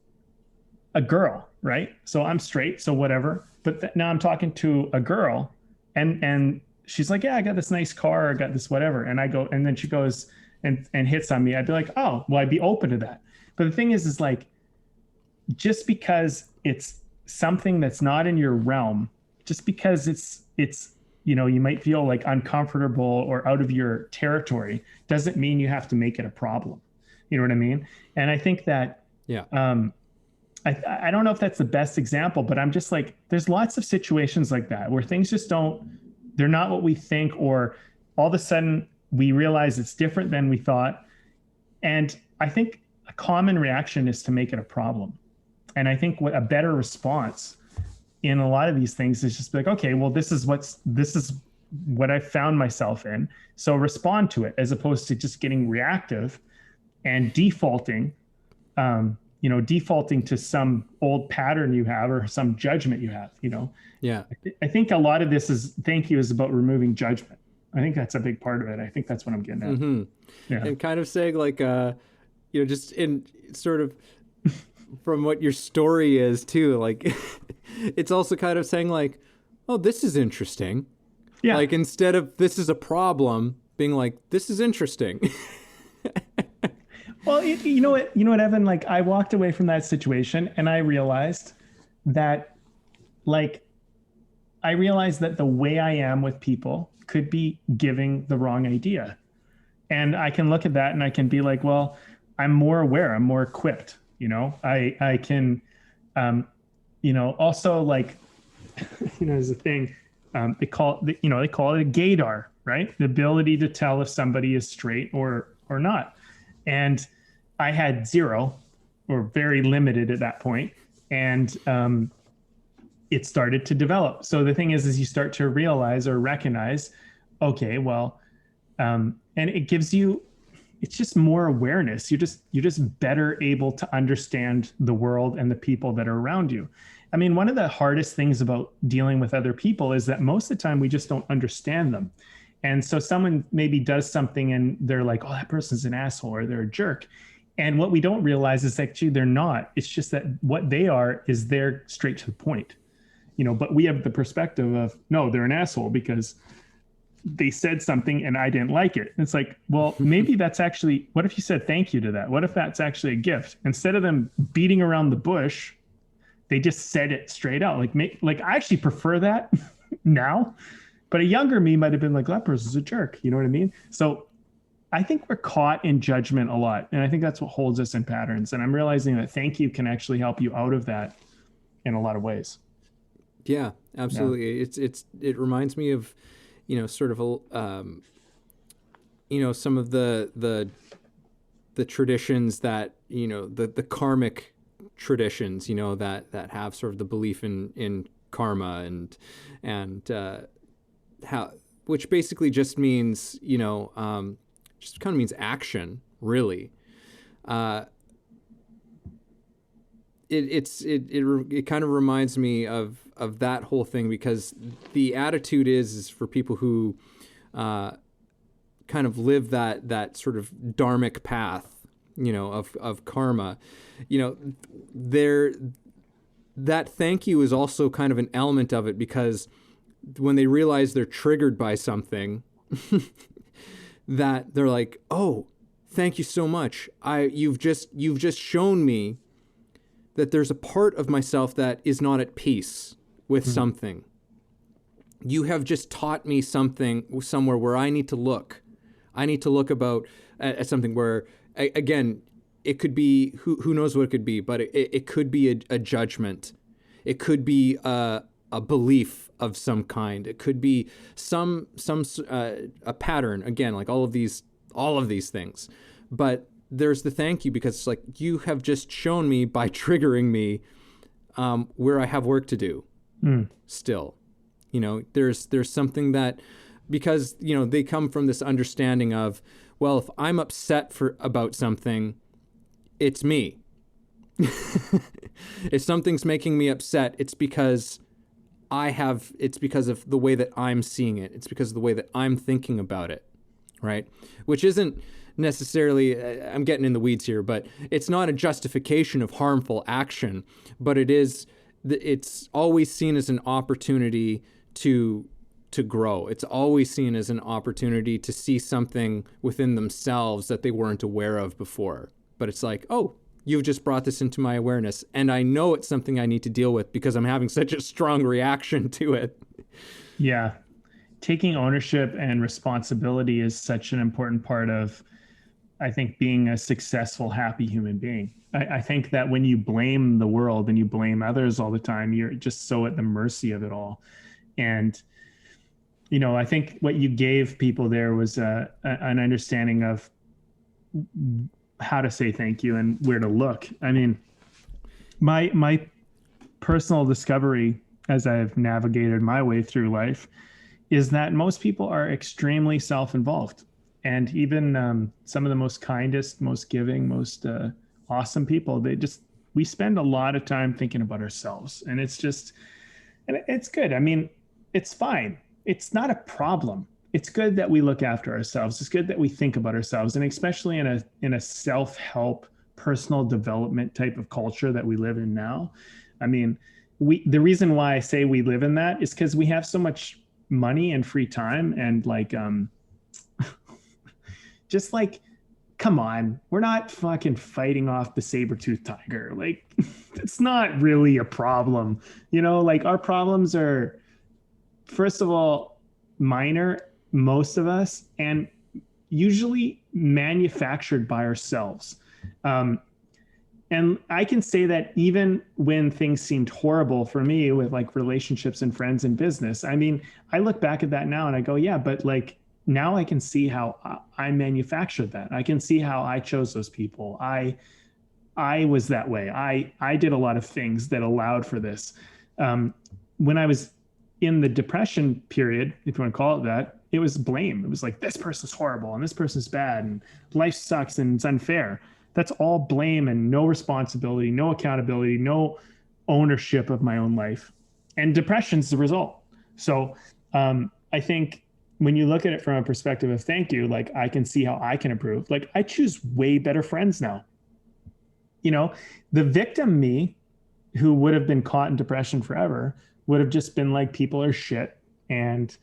a girl, right? So I'm straight, so whatever. But now I'm talking to a girl and she's like, yeah, I got this nice car, I got this whatever. And I go, and then she goes and hits on me. I'd be like, oh, well, I'd be open to that. But the thing is like, just because it's something that's not in your realm, just because it's, you might feel like uncomfortable or out of your territory, doesn't mean you have to make it a problem. You know what I mean? And I think that, I don't know if that's the best example, but I'm just like, there's lots of situations like that where things just they're not what we think, or all of a sudden we realize it's different than we thought. And I think a common reaction is to make it a problem. And I think what a better response in a lot of these things is just like, okay, well, this is what I found myself in. So respond to it, as opposed to just getting reactive and defaulting to some old pattern you have or some judgment you have, Yeah. I think a lot of this thank you is about removing judgment. I think that's a big part of it. I think that's what I'm getting at. Mm-hmm. Yeah. And kind of saying like, just in sort of from what your story is too, like it's also kind of saying like, oh, this is interesting. Yeah. Like instead of this is a problem, being like, this is interesting. Well, you know what, Evan, like I walked away from that situation and I realized that the way I am with people could be giving the wrong idea. And I can look at that and I can be like, well, I'm more aware, I'm more equipped. I can, also like, there's a thing, they call it a gaydar, right? The ability to tell if somebody is straight or not. And I had zero or very limited at that point. And it started to develop. So the thing is you start to realize or recognize, okay, well, and it gives you, it's just more awareness. You're just better able to understand the world and the people that are around you. I mean, one of the hardest things about dealing with other people is that most of the time we just don't understand them. And so someone maybe does something and they're like, oh, that person's an asshole or they're a jerk. And what we don't realize is actually they're not. It's just that what they are is they're straight to the point, but we have the perspective of, no, they're an asshole because they said something and I didn't like it. It's like, well, maybe that's actually, what if you said thank you to that? What if that's actually a gift? Instead of them beating around the bush, they just said it straight out. Like I actually prefer that now, but a younger me might've been like, that person's a jerk. You know what I mean? So I think we're caught in judgment a lot. And I think that's what holds us in patterns. And I'm realizing that thank you can actually help you out of that in a lot of ways. Yeah. absolutely. It reminds me of, sort of some of the traditions that, the karmic traditions, that have sort of the belief in karma and how, which basically just means, just kind of means action, really. It kind of reminds me of that whole thing, because the attitude is for people who kind of live that sort of dharmic path, of karma, that thank you is also kind of an element of it, because when they realize they're triggered by something, that they're like, oh, thank you so much. You've just shown me that there's a part of myself that is not at peace with something. You have just taught me something somewhere where I need to look. I need to look at something where, again, it could be, who knows what it could be, but it could be a judgment. It could be a belief of some kind. It could be a pattern, again, like all of these things. But there's the thank you, because it's like, you have just shown me by triggering me where I have work to do still. There's something that, because, they come from this understanding of, well, if I'm upset about something, it's me. If something's making me upset, it's because of the way that I'm seeing it. It's because of the way that I'm thinking about it, right? Which isn't necessarily, I'm getting in the weeds here, but it's not a justification of harmful action, but it's always seen as an opportunity to grow. It's always seen as an opportunity to see something within themselves that they weren't aware of before. But it's like, oh, you've just brought this into my awareness, and I know it's something I need to deal with because I'm having such a strong reaction to it. Yeah. Taking ownership and responsibility is such an important part of, I think, being a successful, happy human being. I think that when you blame the world and you blame others all the time, you're just so at the mercy of it all. And, I think what you gave people there was an understanding of how to say thank you and where to look. I mean, my personal discovery as I've navigated my way through life is that most people are extremely self-involved. And even some of the most kindest, most giving, most awesome people, we spend a lot of time thinking about ourselves. And it's good. I mean, it's fine. It's not a problem. It's good that we look after ourselves. It's good that we think about ourselves. And especially in a self-help, personal development type of culture that we live in now. I mean, the reason why I say we live in that is because we have so much money and free time, and just like, come on, we're not fucking fighting off the saber-toothed tiger. Like, it's not really a problem. Our problems are, first of all, minor, most of us, and usually manufactured by ourselves. And I can say that even when things seemed horrible for me with relationships and friends and business, I mean, I look back at that now and I go, yeah, but now I can see how I manufactured that. I can see how I chose those people. I was that way. I did a lot of things that allowed for this. When I was in the depression period, if you want to call it that, it was blame. It was like, this person's horrible and this person's bad and life sucks and it's unfair. That's all blame and no responsibility, no accountability, no ownership of my own life. And depression's the result. So I think when you look at it from a perspective of thank you, I can see how I can improve. I choose way better friends now. The victim me, who would have been caught in depression forever, would have just been like, people are shit and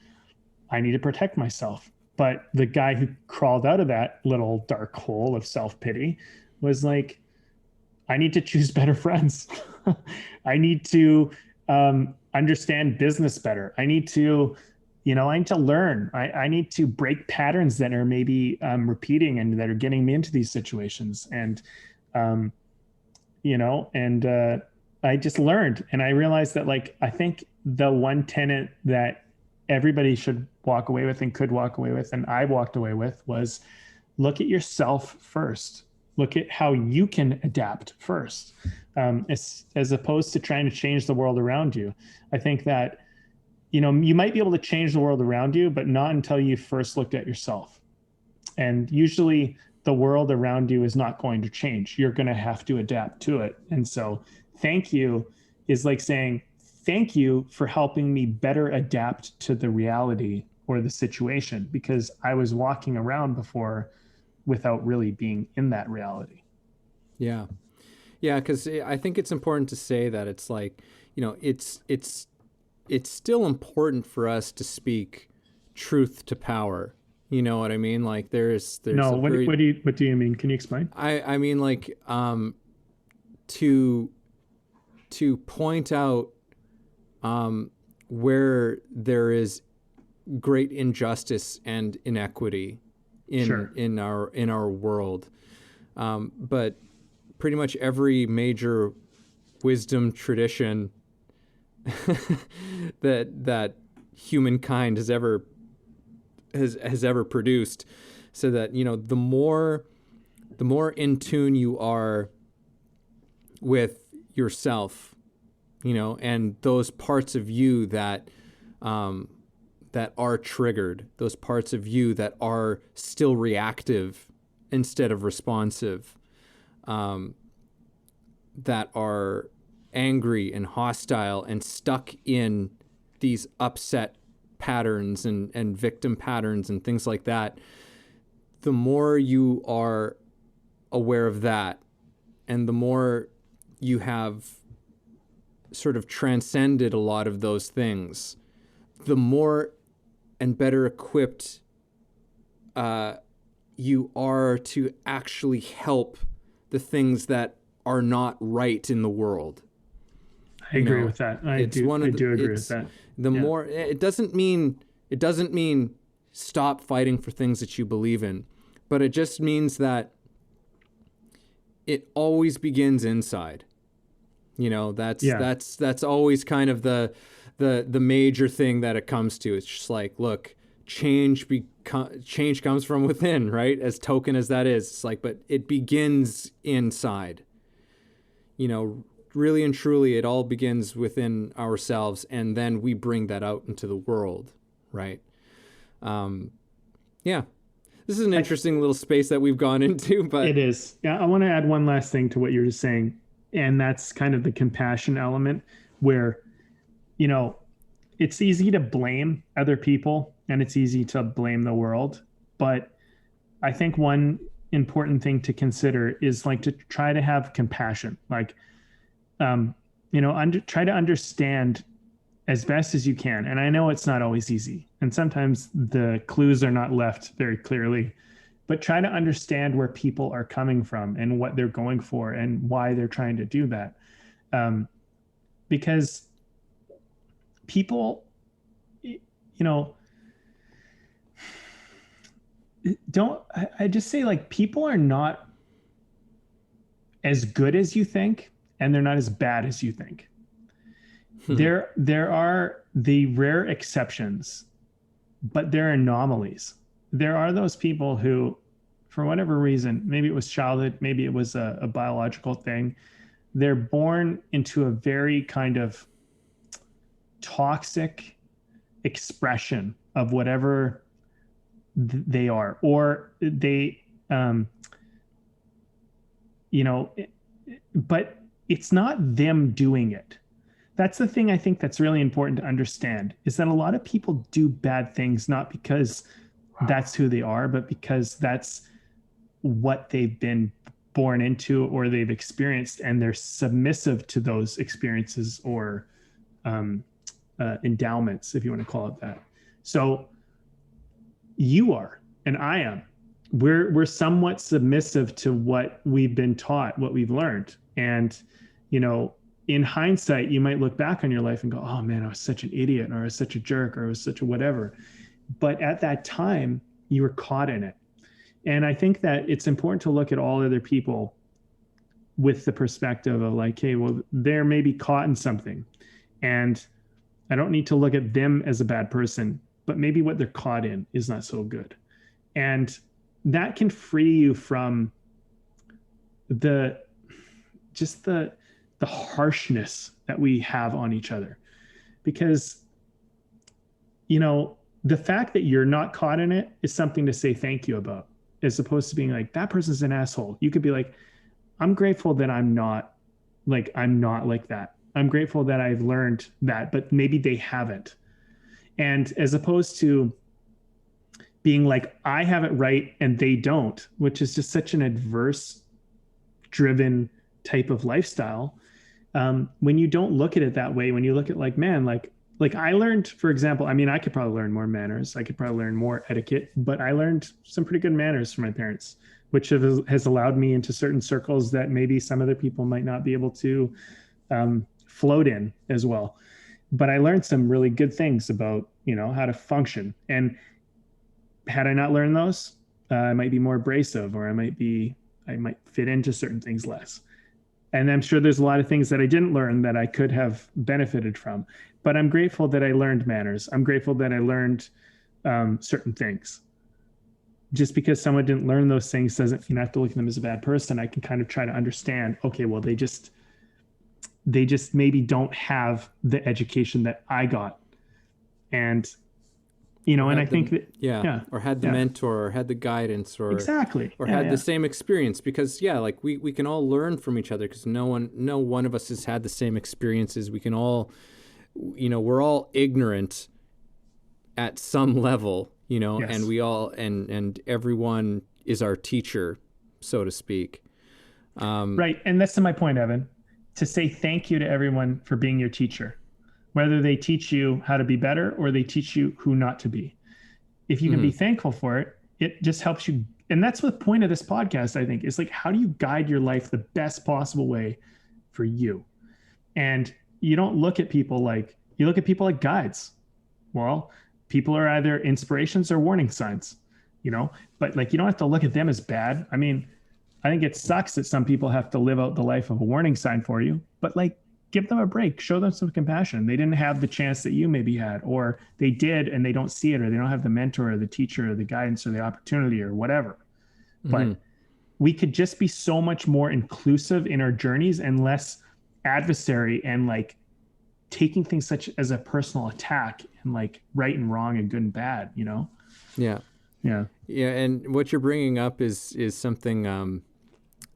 I need to protect myself. But the guy who crawled out of that little dark hole of self-pity was like, I need to choose better friends. I need to understand business better. I need to learn. I need to break patterns that are maybe repeating and that are getting me into these situations. And, I just learned, and I realized that, like, I think the one tenet that everybody should walk away with and could walk away with, and I walked away with, was look at yourself first. Look at how you can adapt first, as opposed to trying to change the world around you. I think that, you might be able to change the world around you, but not until you first looked at yourself. And usually the world around you is not going to change. You're going to have to adapt to it. And so thank you is like saying, thank you for helping me better adapt to the reality or the situation, because I was walking around before without really being in that reality. Yeah. Yeah, because I think it's important to say that it's like, it's still important for us to speak truth to power. You know what I mean? Like there's no. What do you mean? Can you explain? I mean, like, to point out where there is great injustice and inequity in our world, but pretty much every major wisdom tradition that humankind has ever produced, so that the more in tune you are with yourself, and those parts of you that are triggered, those parts of you that are still reactive instead of responsive, that are angry and hostile and stuck in these upset patterns and victim patterns and things like that. The more you are aware of that, and the more you have sort of transcended a lot of those things, the more and better equipped you are to actually help the things that are not right in the world. I agree with that. I do agree with that. The more, it doesn't mean stop fighting for things that you believe in, but it just means that it always begins inside. That's always kind of the major thing that it comes to. It's just like, look, change comes from within, right? As token as that is, it's like, but it begins inside. Really and truly, it all begins within ourselves, and then we bring that out into the world, right? Yeah. This is an interesting little space that we've gone into, but it is. Yeah, I want to add one last thing to what you're just saying, and that's kind of the compassion element, where, it's easy to blame other people and it's easy to blame the world, but I think one important thing to consider is like to try to have compassion, like, try to understand as best as you can. And I know it's not always easy, and sometimes the clues are not left very clearly, but try to understand where people are coming from and what they're going for and why they're trying to do that. Because people, I just say, like, people are not as good as you think, and they're not as bad as you think. There are the rare exceptions, but there are anomalies. There are those people who, for whatever reason, maybe it was childhood, maybe it was a biological thing, they're born into a very kind of toxic expression of whatever they are, or they, but it's not them doing it. That's the thing I think that's really important to understand, is that a lot of people do bad things not because that's who they are, but because that's what they've been born into or they've experienced, and they're submissive to those experiences or endowments, if you want to call it that. So you are, and I am. We're somewhat submissive to what we've been taught, what we've learned. And, in hindsight, you might look back on your life and go, oh man, I was such an idiot, or I was such a jerk, or I was such a whatever. But at that time, you were caught in it. And I think that it's important to look at all other people with the perspective of like, hey, well, they're maybe caught in something, and I don't need to look at them as a bad person, but maybe what they're caught in is not so good. And that can free you from the harshness that we have on each other. Because, the fact that you're not caught in it is something to say thank you about, as opposed to being like, that person's an asshole. You could be like, I'm grateful that I'm not like that. I'm grateful that I've learned that, but maybe they haven't. And as opposed to being like, I have it right and they don't, which is just such an adverse driven type of lifestyle. When you don't look at it that way, when you look at like, man, like I learned, for example, I mean, I could probably learn more manners. I could probably learn more etiquette, but I learned some pretty good manners from my parents, which has allowed me into certain circles that maybe some other people might not be able to float in as well. But I learned some really good things about, how to function. And had I not learned those, I might be more abrasive, or I might fit into certain things less. And I'm sure there's a lot of things that I didn't learn that I could have benefited from. But I'm grateful that I learned manners. I'm grateful that I learned certain things. Just because someone didn't learn those things doesn't mean I have to look at them as a bad person. I can kind of try to understand, okay, well, they just maybe don't have the education that I got. And, and I think that, or had the mentor, or had the guidance, or exactly, or had the same experience, because like we can all learn from each other, because no one of us has had the same experiences. We can all, we're all ignorant at some level, and we all, and everyone is our teacher, so to speak. Right. And that's to my point, Evan, to say thank you to everyone for being your teacher, whether they teach you how to be better or they teach you who not to be. If you can be thankful for it, it just helps you. And that's the point of this podcast, I think, is like, how do you guide your life the best possible way for you? And you don't look at people like, you look at people like guides. Well, people are either inspirations or warning signs, but like, you don't have to look at them as bad. I mean, I think it sucks that some people have to live out the life of a warning sign for you, but like, give them a break, show them some compassion. They didn't have the chance that you maybe had, or they did and they don't see it, or they don't have the mentor or the teacher or the guidance or the opportunity or whatever. But we could just be so much more inclusive in our journeys and less adversary and like taking things such as a personal attack and like right and wrong and good and bad, Yeah. And what you're bringing up is something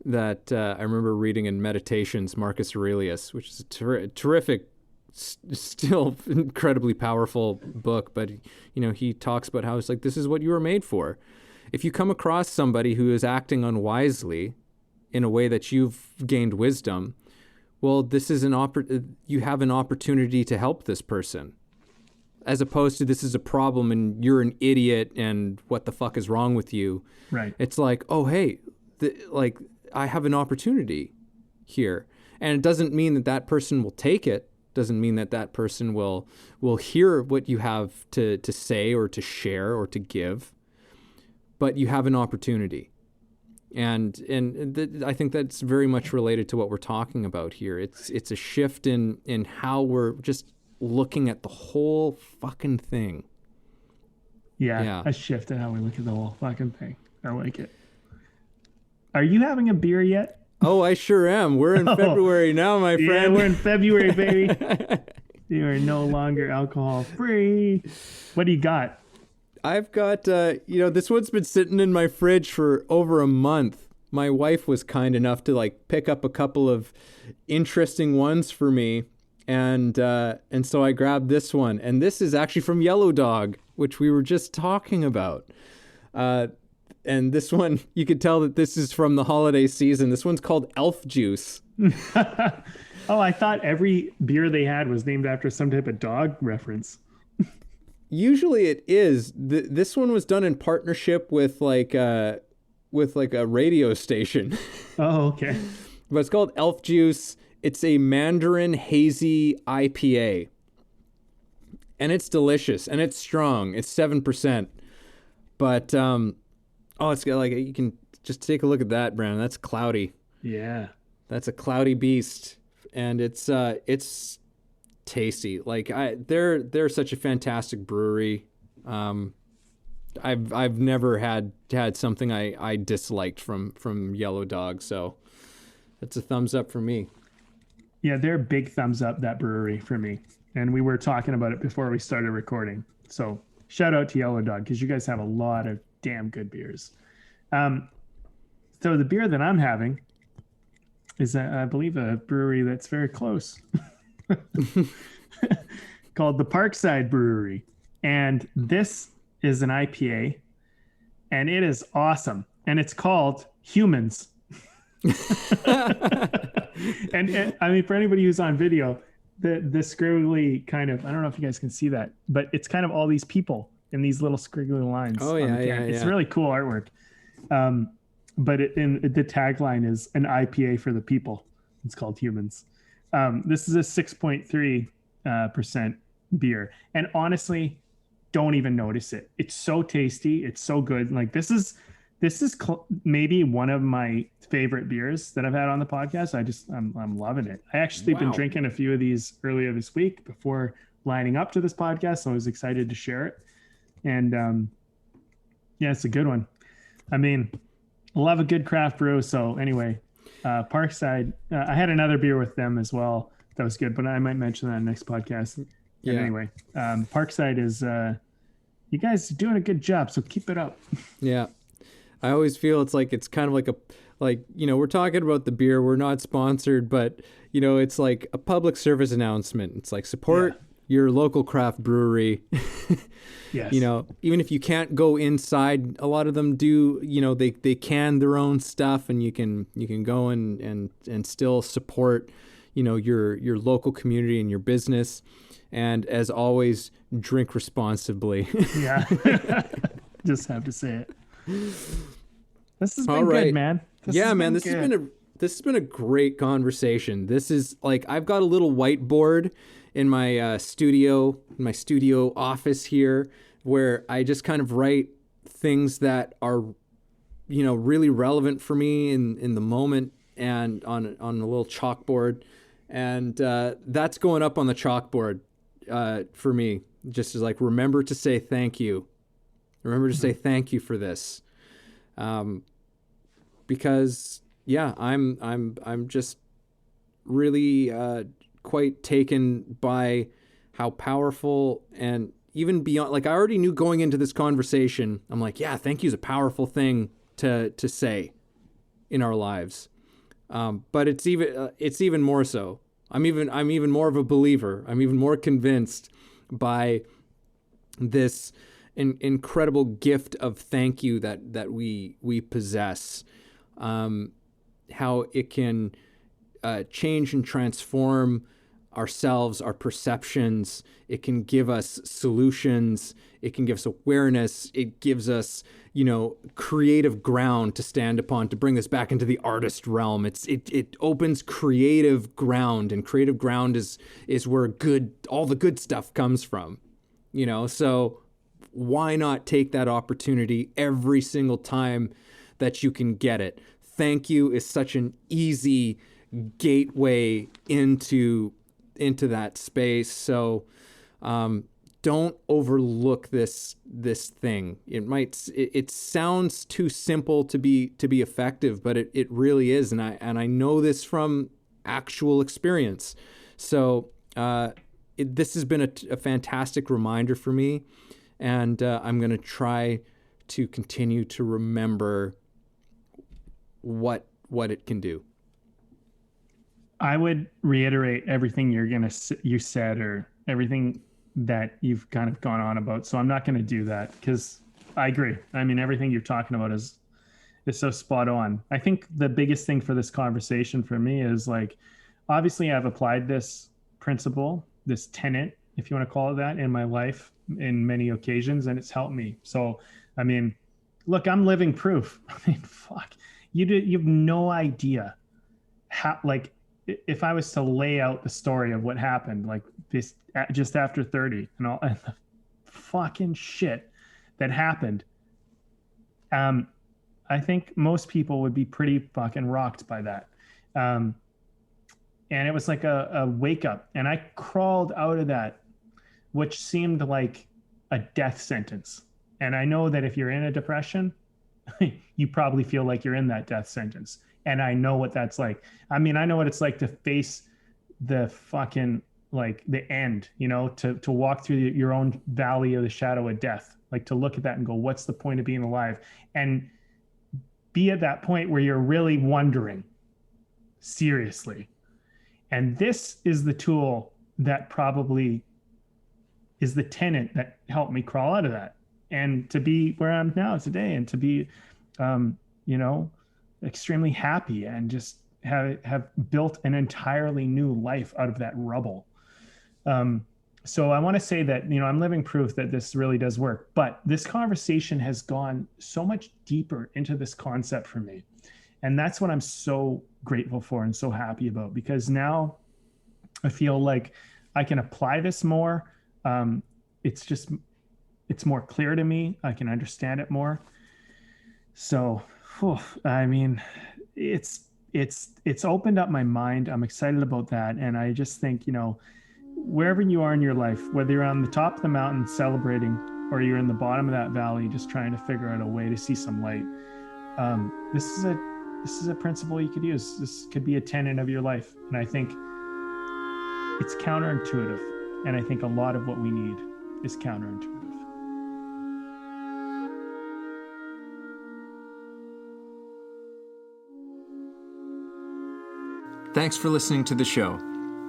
that I remember reading in Meditations, Marcus Aurelius, which is a terrific, still incredibly powerful book. But, he talks about how it's like, this is what you were made for. If you come across somebody who is acting unwisely in a way that you've gained wisdom, well, this is you have an opportunity to help this person, as opposed to this is a problem and you're an idiot and what the fuck is wrong with you. Right. It's like, oh, hey, I have an opportunity here. And it doesn't mean that person will take it. Doesn't mean that person will hear what you have to say or to share or to give. But you have an opportunity. And I think that's very much related to what we're talking about here. It's a shift in how we're just looking at the whole fucking thing. Yeah, a shift in how we look at the whole fucking thing. I like it. Are you having a beer yet? Oh, I sure am. We're in February now, my friend. Yeah, we're in February, baby. You are no longer alcohol free. What do you got? I've got, this one's been sitting in my fridge for over a month. My wife was kind enough to like pick up a couple of interesting ones for me. And so I grabbed this one. And this is actually from Yellow Dog, which we were just talking about. And this one, you could tell that this is from the holiday season. This one's called Elf Juice. Oh, I thought every beer they had was named after some type of dog reference. Usually it is. This one was done in partnership with like a radio station. Oh, okay. But it's called Elf Juice. It's a Mandarin Hazy IPA. And it's delicious. And it's strong. It's 7%. But, it's got like, you can just take a look at that, Brandon. That's cloudy. Yeah. That's a cloudy beast, and it's tasty. Like they're such a fantastic brewery. I've never had something I disliked from Yellow Dog, so that's a thumbs up for me. Yeah, they're a big thumbs up, that brewery, for me. And we were talking about it before we started recording. So shout out to Yellow Dog, because you guys have a lot of damn good beers. So the beer that I'm having is, I believe, a brewery that's very close called the Parkside Brewery. And this is an IPA, and it is awesome. And it's called Humans. And I mean, for anybody who's on video, the scriggly kind of, I don't know if you guys can see that, but it's kind of all these people in these little scriggly lines. Oh yeah, It's really cool artwork. But the tagline is an IPA for the people. It's called Humans. This is a 6.3% beer, and honestly, don't even notice it. It's so tasty. It's so good. Like this is maybe one of my favorite beers that I've had on the podcast. I'm loving it. I actually been drinking a few of these earlier this week before lining up to this podcast, so I was excited to share it. And yeah, it's a good one. I mean, love a good craft brew. So anyway, Parkside, I had another beer with them as well that was good, but I might mention that in the next podcast. Yeah. And anyway, Parkside is you guys are doing a good job, so keep it up. Yeah. I always feel it's kind of like we're talking about the beer. We're not sponsored, but it's like a public service announcement. It's like support your local craft brewery. Yes. Even if you can't go inside, a lot of them do, they can their own stuff, and you can go and still support, your local community and your business. And as always, drink responsibly. Yeah. Just have to say it. This has been good, man. This has been a great conversation. This is like, I've got a little whiteboard in my studio office here, where I just kind of write things that are, really relevant for me in the moment, and on a little chalkboard, and that's going up on the chalkboard for me. Just as like, remember to say thank you. Remember to say thank you for this, because I'm just really quite taken by how powerful, and even beyond. Like, I already knew going into this conversation, I'm like, yeah, thank you is a powerful thing to say in our lives, but it's even more so. I'm even more of a believer. I'm even more convinced by this incredible gift of thank you that we possess, how it can change and transform ourselves, our perceptions. It can give us solutions. It can give us awareness. It gives us, creative ground to stand upon, to bring this back into the artist realm. It opens creative ground, and creative ground is where all the good stuff comes from, so why not take that opportunity every single time that you can get it? Thank you is such an easy gateway into that space. So don't overlook this thing. It sounds too simple to be effective, but it really is. And I know this from actual experience. So this has been a fantastic reminder for me. And I'm going to try to continue to remember what it can do. I would reiterate everything you said, or everything that you've kind of gone on about. So I'm not going to do that, because I agree. I mean, everything you're talking about is so spot on. I think the biggest thing for this conversation for me is, like, obviously I've applied this principle, this tenet, if you want to call it that, in my life in many occasions, and it's helped me. So, I mean, look, I'm living proof. I mean, fuck, you have no idea how, like, if I was to lay out the story of what happened, like this, just after 30 and all, and the fucking shit that happened, I think most people would be pretty fucking rocked by that. And it was like a wake up. And I crawled out of that, which seemed like a death sentence. And I know that if you're in a depression, you probably feel like you're in that death sentence. And I know what that's like. I mean, I know what it's like to face the fucking, like, the end, you know, to walk through your own valley of the shadow of death, like to look at that and go, what's the point of being alive? And be at that point where you're really wondering, seriously. And this is the tool that probably is the tenet that helped me crawl out of that and to be where I'm now today, and to be, you know, extremely happy and just have built an entirely new life out of that rubble. So I want to say that, you know, I'm living proof that this really does work, but this conversation has gone so much deeper into this concept for me. And that's what I'm so grateful for and so happy about, because now I feel like I can apply this more. It's more clear to me. I can understand it more. So, I mean, it's opened up my mind. I'm excited about that. And I just think, you know, wherever you are in your life, whether you're on the top of the mountain celebrating, or you're in the bottom of that valley, just trying to figure out a way to see some light. This is a principle you could use. This could be a tenet of your life. And I think it's counterintuitive. And I think a lot of what we need is counterintuitive. Thanks for listening to the show.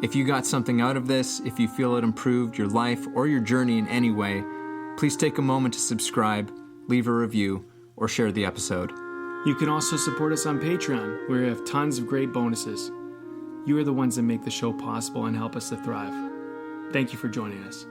If you got something out of this, if you feel it improved your life or your journey in any way, please take a moment to subscribe, leave a review, or share the episode. You can also support us on Patreon, where we have tons of great bonuses. You are the ones that make the show possible and help us to thrive. Thank you for joining us.